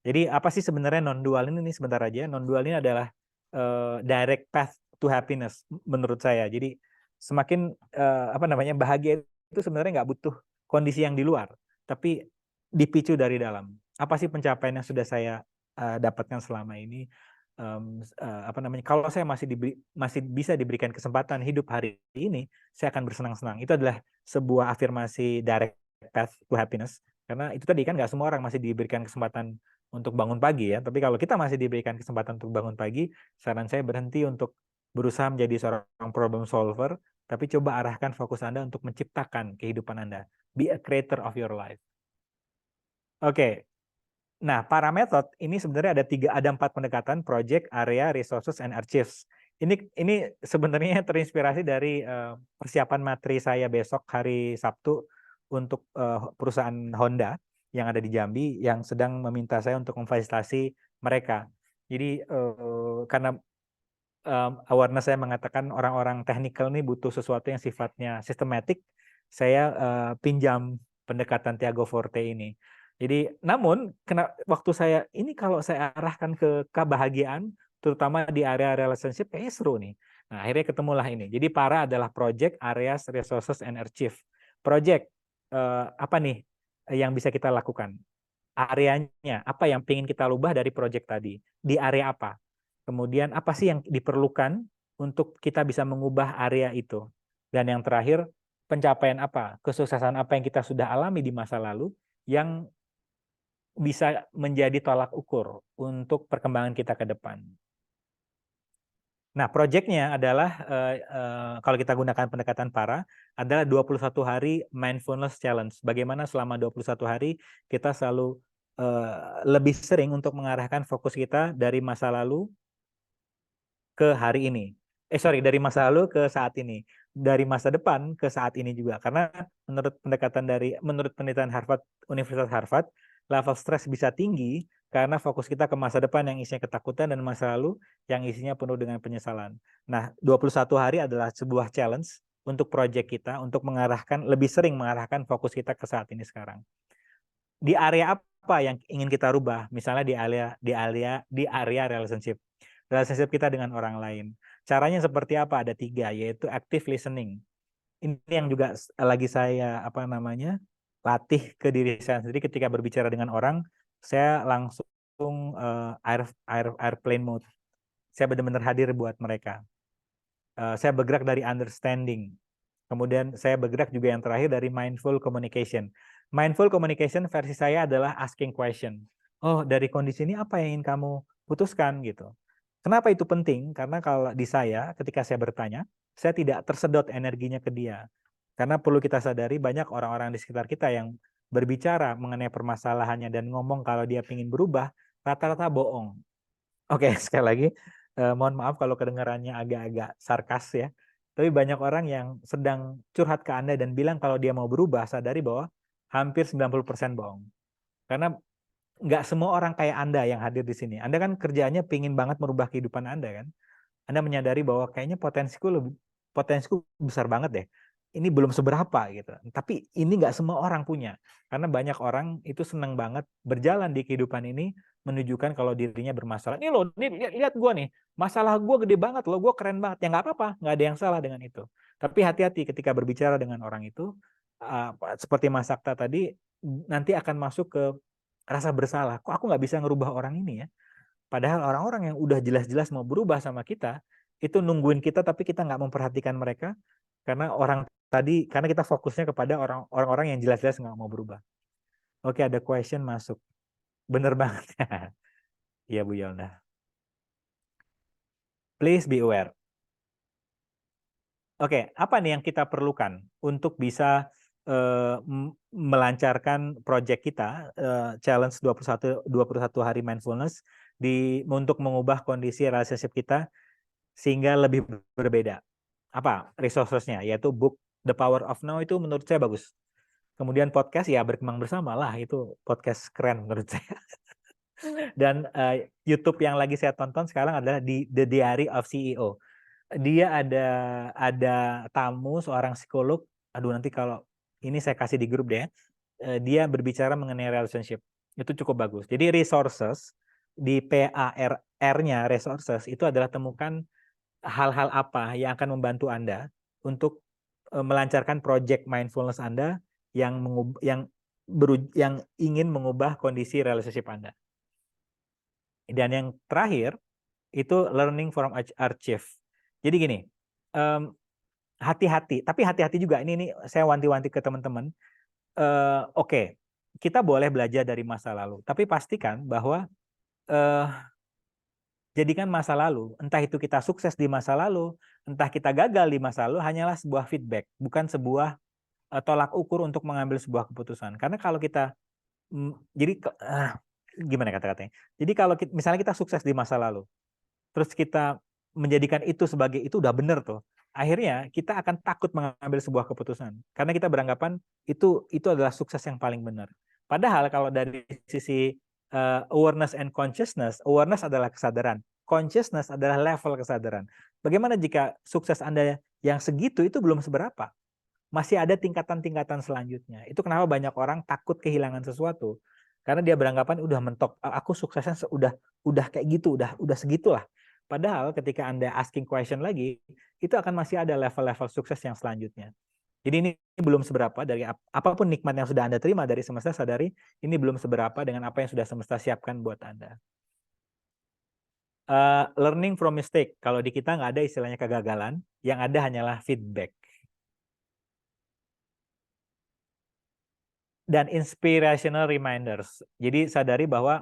Jadi apa sih sebenarnya non-dual ini? Sebentar aja. Non-dual ini adalah direct path to happiness menurut saya. Jadi semakin bahagia itu sebenarnya nggak butuh kondisi yang di luar, tapi dipicu dari dalam. Apa sih pencapaian yang sudah saya dapatkan selama ini? Kalau saya masih bisa diberikan kesempatan hidup hari ini, saya akan bersenang-senang. Itu adalah sebuah afirmasi direct path to happiness. Karena itu tadi kan nggak semua orang masih diberikan kesempatan untuk bangun pagi ya. Tapi kalau kita masih diberikan kesempatan untuk bangun pagi, saran saya berhenti untuk berusaha menjadi seorang problem solver, tapi coba arahkan fokus Anda untuk menciptakan kehidupan Anda. Be a creator of your life. Oke. Nah, para metode ini sebenarnya ada 4 pendekatan: project, area, resources, and archives. Ini sebenarnya terinspirasi dari persiapan materi saya besok hari Sabtu untuk perusahaan Honda yang ada di Jambi yang sedang meminta saya untuk memfasilitasi mereka. Jadi karena awareness saya mengatakan orang-orang technical nih butuh sesuatu yang sifatnya sistematik, saya pinjam pendekatan Tiago Forte ini. Jadi, namun waktu saya ini kalau saya arahkan ke kebahagiaan, terutama di area relationship, kayaknya seru nih. Nah, akhirnya ketemulah ini. Jadi para adalah project, areas, resources, and archive. Project, apa nih yang bisa kita lakukan? Areanya, apa yang ingin kita rubah dari project tadi? Di area apa? Kemudian apa sih yang diperlukan untuk kita bisa mengubah area itu? Dan yang terakhir, pencapaian apa? Kesuksesan apa yang kita sudah alami di masa lalu yang bisa menjadi tolak ukur untuk perkembangan kita ke depan. Nah, proyeknya adalah kalau kita gunakan pendekatan para adalah 21 hari mindfulness challenge. Bagaimana selama 21 hari kita selalu lebih sering untuk mengarahkan fokus kita dari masa lalu ke hari ini. Dari masa lalu ke saat ini. Dari masa depan ke saat ini juga. Karena menurut penelitian Universitas Harvard, level stres bisa tinggi karena fokus kita ke masa depan yang isinya ketakutan dan masa lalu yang isinya penuh dengan penyesalan. Nah, 21 hari adalah sebuah challenge untuk proyek kita untuk lebih sering mengarahkan fokus kita ke saat ini sekarang. Di area apa yang ingin kita rubah? Misalnya di area relationship. Relationship kita dengan orang lain. Caranya seperti apa? Ada 3, yaitu active listening. Ini yang juga lagi saya latih ke diri saya sendiri ketika berbicara dengan orang, saya langsung airplane mode. Saya benar-benar hadir buat mereka. Saya bergerak dari understanding. Kemudian saya bergerak juga yang terakhir dari mindful communication. Mindful communication versi saya adalah asking question. Oh, dari kondisi ini apa yang ingin kamu putuskan gitu. Kenapa itu penting? Karena kalau di saya, ketika saya bertanya, saya tidak tersedot energinya ke dia. Karena perlu kita sadari banyak orang-orang di sekitar kita yang berbicara mengenai permasalahannya dan ngomong kalau dia ingin berubah, rata-rata bohong. Oke, sekali lagi, mohon maaf kalau kedengarannya agak-agak sarkas ya. Tapi banyak orang yang sedang curhat ke Anda dan bilang kalau dia mau berubah, sadari bahwa hampir 90% bohong. Karena nggak semua orang kayak Anda yang hadir di sini. Anda kan kerjaannya pingin banget merubah kehidupan Anda kan. Anda menyadari bahwa kayaknya potensiku besar banget deh. Ini belum seberapa gitu. Tapi ini nggak semua orang punya. Karena banyak orang itu senang banget berjalan di kehidupan ini menunjukkan kalau dirinya bermasalah. Nih loh, lihat gue nih. Masalah gue gede banget loh, gue keren banget. Ya nggak apa-apa, nggak ada yang salah dengan itu. Tapi hati-hati ketika berbicara dengan orang itu, seperti Mas Sakta tadi, nanti akan masuk ke rasa bersalah. Kok aku nggak bisa ngerubah orang ini ya? Padahal orang-orang yang udah jelas-jelas mau berubah sama kita, itu nungguin kita tapi kita nggak memperhatikan mereka karena kita fokusnya kepada orang-orang yang jelas-jelas nggak mau berubah. Oke, ada question masuk. Bener banget. Iya Bu Yolda. Please be aware. Oke, apa nih yang kita perlukan untuk bisa melancarkan project kita, challenge 21 hari mindfulness untuk mengubah kondisi relationship kita sehingga lebih berbeda. Apa resources-nya? Yaitu book The Power of Now, itu menurut saya bagus. Kemudian podcast ya Berkembang Bersama lah, itu podcast keren menurut saya. Dan YouTube yang lagi saya tonton sekarang adalah The Diary of CEO. Dia ada tamu seorang psikolog. Aduh, nanti kalau ini saya kasih di grup deh. dia berbicara mengenai relationship. Itu cukup bagus. Jadi resources di PARR-nya resources itu adalah temukan hal-hal apa yang akan membantu Anda untuk melancarkan project mindfulness Anda yang ingin mengubah kondisi relationship Anda. Dan yang terakhir itu learning from archive. Jadi gini, hati-hati, tapi hati-hati juga. Ini saya wanti-wanti ke teman-teman. Oke, kita boleh belajar dari masa lalu, tapi pastikan bahwa jadikan masa lalu, entah itu kita sukses di masa lalu, entah kita gagal di masa lalu, hanyalah sebuah feedback, bukan sebuah tolak ukur untuk mengambil sebuah keputusan. Karena kalau kita, jadi gimana kata-katanya? Jadi kalau misalnya kita sukses di masa lalu, terus kita menjadikan itu sebagai itu udah benar tuh, akhirnya kita akan takut mengambil sebuah keputusan karena kita beranggapan itu adalah sukses yang paling benar. Padahal kalau dari sisi awareness and consciousness, awareness adalah kesadaran, consciousness adalah level kesadaran. Bagaimana jika sukses Anda yang segitu itu belum seberapa? Masih ada tingkatan-tingkatan selanjutnya. Itu kenapa banyak orang takut kehilangan sesuatu. Karena dia beranggapan udah mentok, aku suksesnya udah kayak gitu, udah segitulah. Padahal ketika Anda asking question lagi, itu akan masih ada level-level sukses yang selanjutnya. Jadi ini belum seberapa dari apapun nikmat yang sudah Anda terima dari semesta, sadari ini belum seberapa dengan apa yang sudah semesta siapkan buat Anda. Learning from mistake. Kalau di kita nggak ada istilahnya kegagalan, yang ada hanyalah feedback. Dan inspirational reminders. Jadi sadari bahwa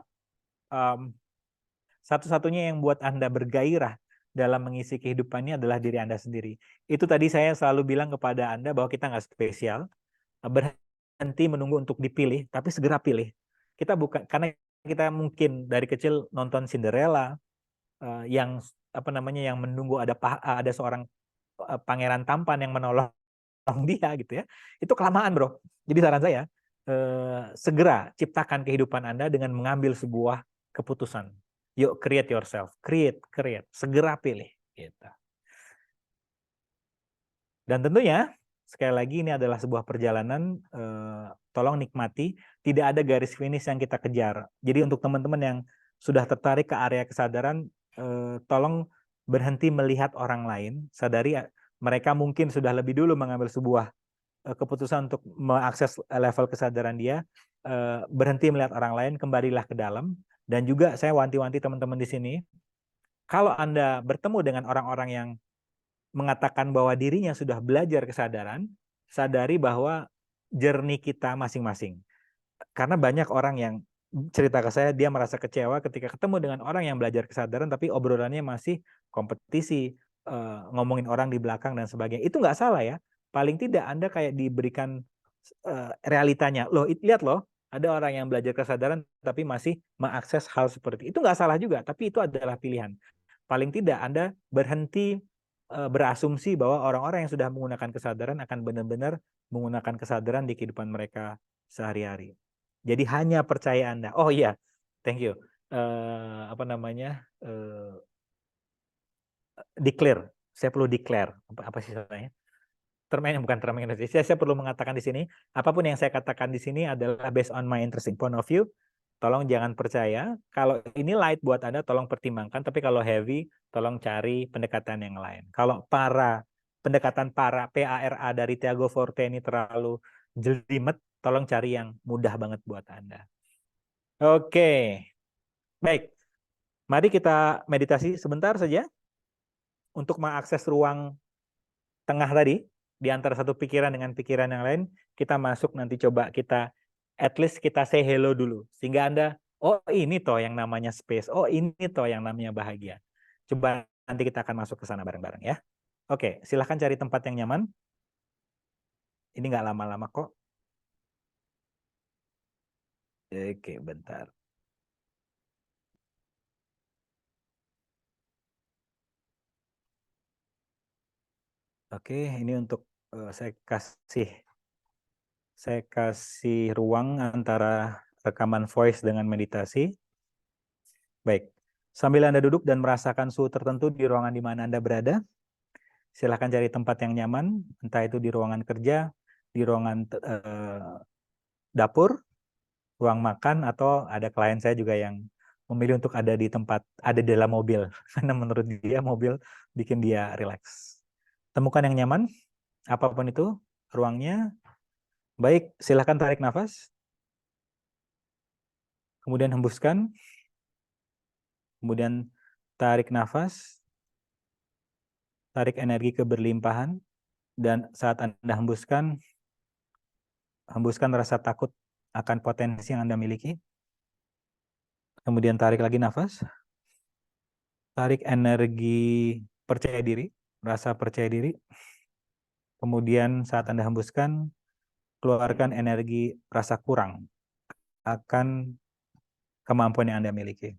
satu-satunya yang buat Anda bergairah dalam mengisi kehidupannya adalah diri Anda sendiri. Itu tadi saya selalu bilang kepada Anda bahwa kita nggak spesial, berhenti menunggu untuk dipilih, tapi segera pilih. Kita bukan, karena kita mungkin dari kecil nonton Cinderella, yang yang menunggu ada seorang pangeran tampan yang menolong dia gitu ya. Itu kelamaan, bro. Jadi saran saya, segera ciptakan kehidupan Anda dengan mengambil sebuah keputusan. Yuk, create yourself, create, segera pilih. Gitu. Dan tentunya, sekali lagi ini adalah sebuah perjalanan, tolong nikmati, tidak ada garis finish yang kita kejar. Jadi untuk teman-teman yang sudah tertarik ke area kesadaran, tolong berhenti melihat orang lain, sadari mereka mungkin sudah lebih dulu mengambil sebuah keputusan untuk mengakses level kesadaran dia, berhenti melihat orang lain, kembalilah ke dalam. Dan juga saya wanti-wanti teman-teman di sini, kalau Anda bertemu dengan orang-orang yang mengatakan bahwa dirinya sudah belajar kesadaran, sadari bahwa journey kita masing-masing. Karena banyak orang yang cerita ke saya, dia merasa kecewa ketika ketemu dengan orang yang belajar kesadaran, tapi obrolannya masih kompetisi, ngomongin orang di belakang dan sebagainya. Itu nggak salah ya. Paling tidak Anda kayak diberikan realitanya. Loh, lihat loh, ada orang yang belajar kesadaran tapi masih mengakses hal seperti itu. Nggak salah juga, tapi itu adalah pilihan. Paling tidak Anda berhenti berasumsi bahwa orang-orang yang sudah menggunakan kesadaran akan benar-benar menggunakan kesadaran di kehidupan mereka sehari-hari. Jadi hanya percaya Anda. Oh iya, thank you. Declare. Saya perlu declare. Apa sih istilahnya? Bukan term Indonesia. Saya perlu mengatakan di sini, apapun yang saya katakan di sini adalah based on my interesting point of view. Tolong jangan percaya. Kalau ini light buat Anda, tolong pertimbangkan. Tapi kalau heavy, tolong cari pendekatan yang lain. Kalau pendekatan PARA dari Tiago Forte ini terlalu jelimet, tolong cari yang mudah banget buat Anda. Oke. Baik. Mari kita meditasi sebentar saja untuk mengakses ruang tengah tadi. Di antara satu pikiran dengan pikiran yang lain, kita masuk nanti coba kita at least kita say hello dulu. Sehingga Anda, oh ini toh yang namanya space, oh ini toh yang namanya bahagia. Coba nanti kita akan masuk ke sana bareng-bareng ya. Oke, silahkan cari tempat yang nyaman. Ini nggak lama-lama kok. Oke, bentar. Oke, ini untuk saya kasih ruang antara rekaman voice dengan meditasi. Baik, sambil Anda duduk dan merasakan suhu tertentu di ruangan di mana Anda berada, silahkan cari tempat yang nyaman, entah itu di ruangan kerja, di ruangan dapur, ruang makan, atau ada klien saya juga yang memilih untuk ada di dalam mobil. Karena menurut dia mobil bikin dia rileks. Temukan yang nyaman, apapun itu ruangnya. Baik, silahkan tarik nafas. Kemudian hembuskan. Kemudian tarik nafas. Tarik energi keberlimpahan. Dan saat Anda hembuskan rasa takut akan potensi yang Anda miliki. Kemudian tarik lagi nafas. Tarik energi percaya diri, rasa percaya diri. Kemudian saat Anda hembuskan, keluarkan energi rasa kurang akan kemampuan yang Anda miliki.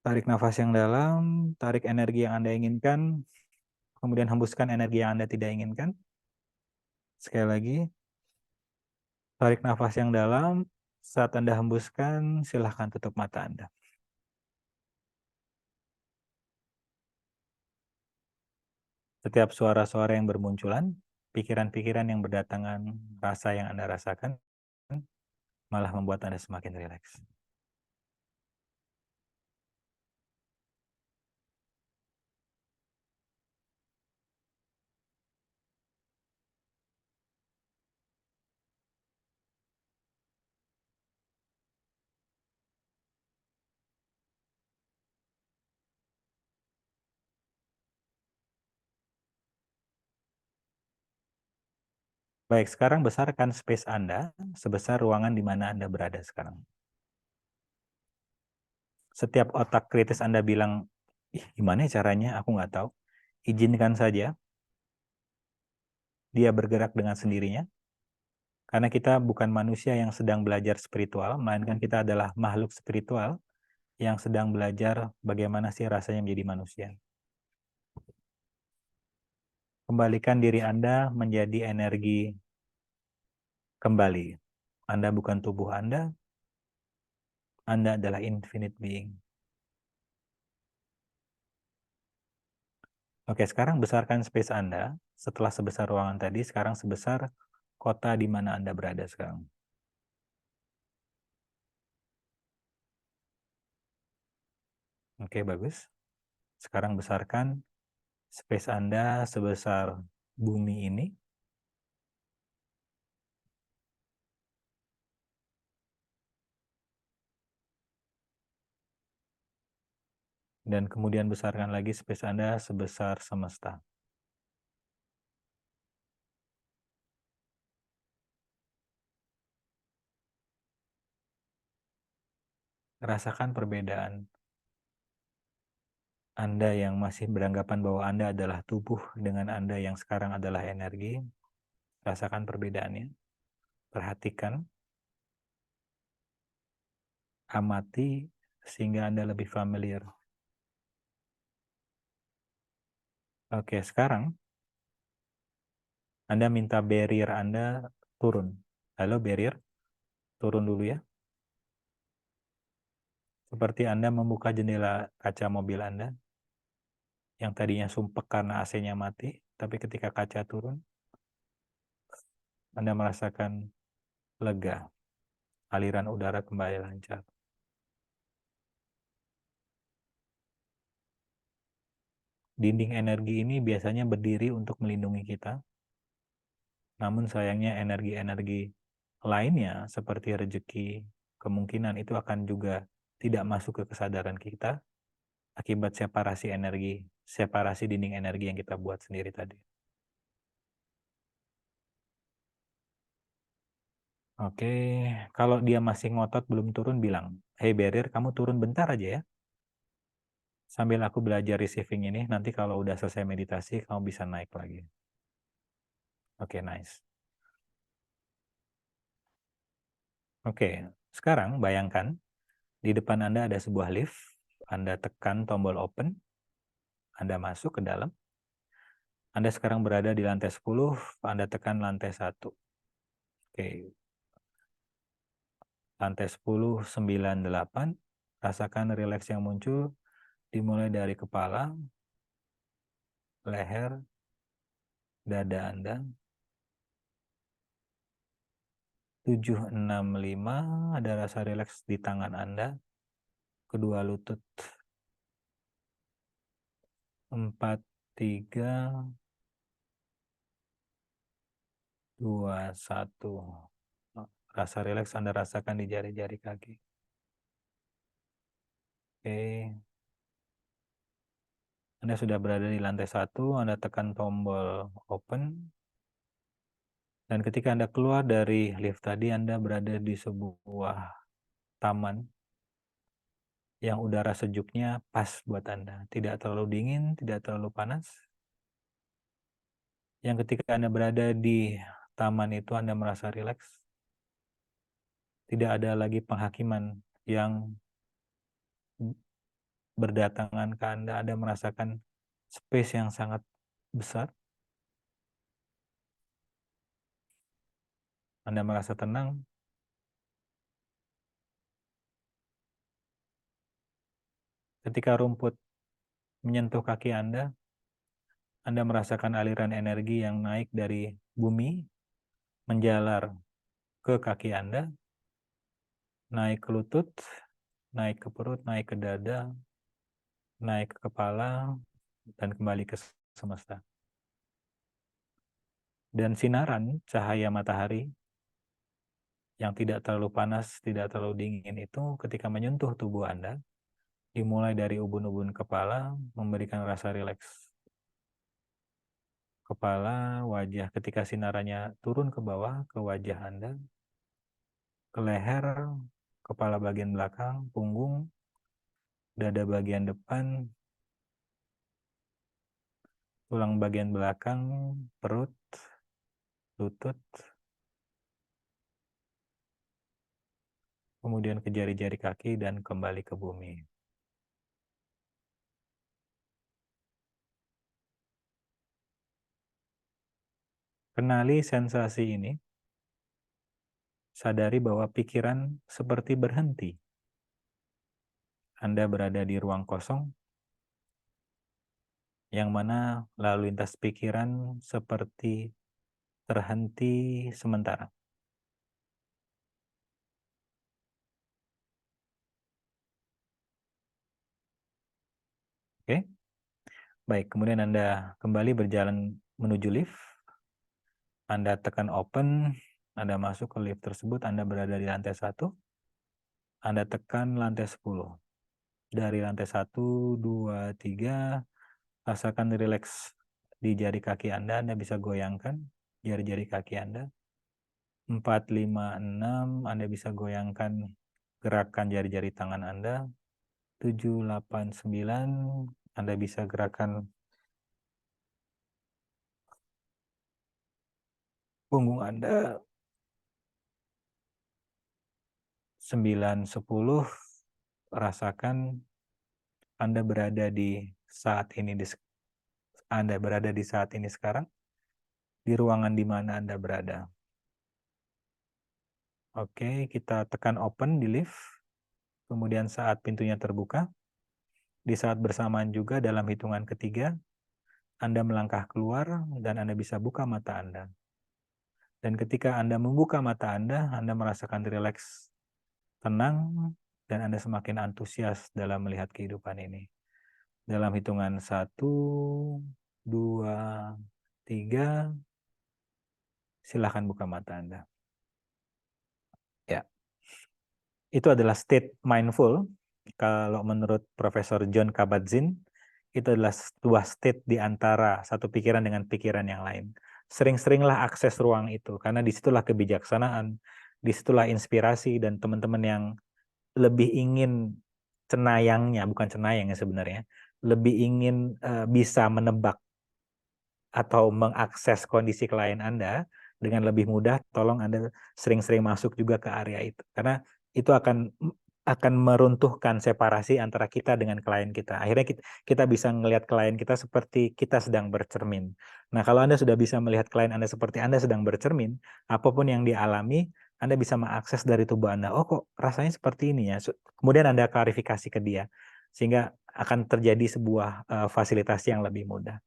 Tarik nafas yang dalam, tarik energi yang Anda inginkan, kemudian hembuskan energi yang Anda tidak inginkan. Sekali lagi, tarik nafas yang dalam, saat Anda hembuskan, silahkan tutup mata Anda. Setiap suara-suara yang bermunculan, pikiran-pikiran yang berdatangan, rasa yang Anda rasakan, malah membuat Anda semakin rileks. Baik, sekarang besarkan space Anda sebesar ruangan di mana Anda berada sekarang. Setiap otak kritis Anda bilang, ih, gimana caranya? Aku nggak tahu. Izinkan saja dia bergerak dengan sendirinya. Karena kita bukan manusia yang sedang belajar spiritual, melainkan kita adalah makhluk spiritual yang sedang belajar bagaimana sih rasanya menjadi manusia. Kembalikan diri Anda menjadi energi kembali. Anda bukan tubuh Anda adalah infinite being. Oke, sekarang besarkan space Anda. Setelah sebesar ruangan tadi, sekarang sebesar kota di mana Anda berada sekarang. Oke, bagus. Sekarang besarkan space Anda sebesar bumi ini. Dan kemudian besarkan lagi space Anda sebesar semesta. Rasakan perbedaan. Anda yang masih beranggapan bahwa Anda adalah tubuh dengan Anda yang sekarang adalah energi. Rasakan perbedaannya. Perhatikan. Amati sehingga Anda lebih familiar. Oke, sekarang Anda minta barrier Anda turun. Halo barrier, turun dulu ya. Seperti Anda membuka jendela kaca mobil Anda, yang tadinya sumpek karena AC-nya mati, tapi ketika kaca turun, Anda merasakan lega. Aliran udara kembali lancar. Dinding energi ini biasanya berdiri untuk melindungi kita. Namun sayangnya energi-energi lainnya seperti rezeki, kemungkinan itu akan juga tidak masuk ke kesadaran kita akibat separasi energi, separasi dinding energi yang kita buat sendiri tadi. Oke, kalau dia masih ngotot belum turun bilang, hey barrier, kamu turun bentar aja ya. Sambil aku belajar receiving ini, nanti kalau udah selesai meditasi, kamu bisa naik lagi. Oke, nice. Oke, sekarang bayangkan di depan Anda ada sebuah lift, Anda tekan tombol open, Anda masuk ke dalam. Anda sekarang berada di lantai 10, Anda tekan lantai 1. Oke. Lantai 10, 9, 8. Rasakan rileks yang muncul dimulai dari kepala, leher, dada Anda, 765, ada rasa rileks di tangan Anda, kedua lutut. 43, 21. Rasa rileks Anda rasakan di jari-jari kaki. Oke. Anda sudah berada di lantai 1, Anda tekan tombol open. Dan ketika Anda keluar dari lift tadi, Anda berada di sebuah taman yang udara sejuknya pas buat Anda. Tidak terlalu dingin, tidak terlalu panas. Yang ketika Anda berada di taman itu, Anda merasa rileks. Tidak ada lagi penghakiman yang berdatangan ke Anda. Anda merasakan space yang sangat besar. Anda merasa tenang. Ketika rumput menyentuh kaki Anda merasakan aliran energi yang naik dari bumi, menjalar ke kaki Anda, naik ke lutut, naik ke perut, naik ke dada, naik ke kepala, dan kembali ke semesta. Dan sinaran cahaya matahari yang tidak terlalu panas, tidak terlalu dingin itu ketika menyentuh tubuh Anda, dimulai dari ubun-ubun kepala, memberikan rasa rileks. Kepala, wajah, ketika sinarannya turun ke bawah, ke wajah Anda, ke leher, kepala bagian belakang, punggung, dada bagian depan, tulang bagian belakang, perut, lutut, kemudian ke jari-jari kaki dan kembali ke bumi. Kenali sensasi ini, sadari bahwa pikiran seperti berhenti. Anda berada di ruang kosong, yang mana lalu lintas pikiran seperti terhenti sementara. Oke? Baik, kemudian Anda kembali berjalan menuju lift. Anda tekan open, Anda masuk ke lift tersebut, Anda berada di lantai 1. Anda tekan lantai 10. Dari lantai 1, 2, 3, rasakan rileks di jari kaki Anda bisa goyangkan jari-jari kaki Anda. 4, 5, 6, Anda bisa goyangkan gerakan jari-jari tangan Anda. 7, 8, 9, Anda bisa gerakan punggung Anda. 9, 10, rasakan Anda berada di saat ini, Anda berada di saat ini sekarang, di ruangan di mana Anda berada. Oke, kita tekan open di lift, kemudian saat pintunya terbuka, di saat bersamaan juga dalam hitungan ketiga, Anda melangkah keluar dan Anda bisa buka mata Anda. Dan ketika Anda membuka mata Anda merasakan rileks, tenang, dan Anda semakin antusias dalam melihat kehidupan ini. Dalam hitungan 1, 2, 3, silahkan buka mata Anda. Ya, itu adalah state mindful. Kalau menurut Profesor John Kabat-Zinn, itu adalah sebuah state di antara satu pikiran dengan pikiran yang lain. Sering-seringlah akses ruang itu, karena disitulah kebijaksanaan, disitulah inspirasi, dan teman-teman yang lebih ingin cenayangnya, bukan cenayangnya sebenarnya, lebih ingin bisa menebak atau mengakses kondisi klien Anda dengan lebih mudah, tolong Anda sering-sering masuk juga ke area itu. Karena itu akan meruntuhkan separasi antara kita dengan klien kita. Akhirnya kita bisa melihat klien kita seperti kita sedang bercermin. Nah, kalau Anda sudah bisa melihat klien Anda seperti Anda sedang bercermin, apapun yang dialami, Anda bisa mengakses dari tubuh Anda. Oh, kok rasanya seperti ini ya? Kemudian Anda klarifikasi ke dia, sehingga akan terjadi sebuah fasilitasi yang lebih mudah.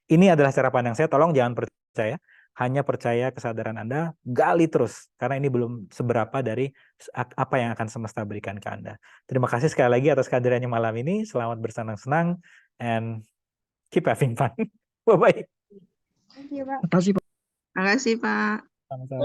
Ini adalah cara pandang saya, tolong jangan percaya. hanya percaya kesadaran Anda, gali terus, karena ini belum seberapa dari apa yang akan semesta berikan ke Anda. Terima kasih sekali lagi atas kehadirannya malam ini. Selamat bersenang-senang, and keep having fun. Bye-bye. Thank you, Pak. Makasih Pak. Makasih, Pak. Sama-sama.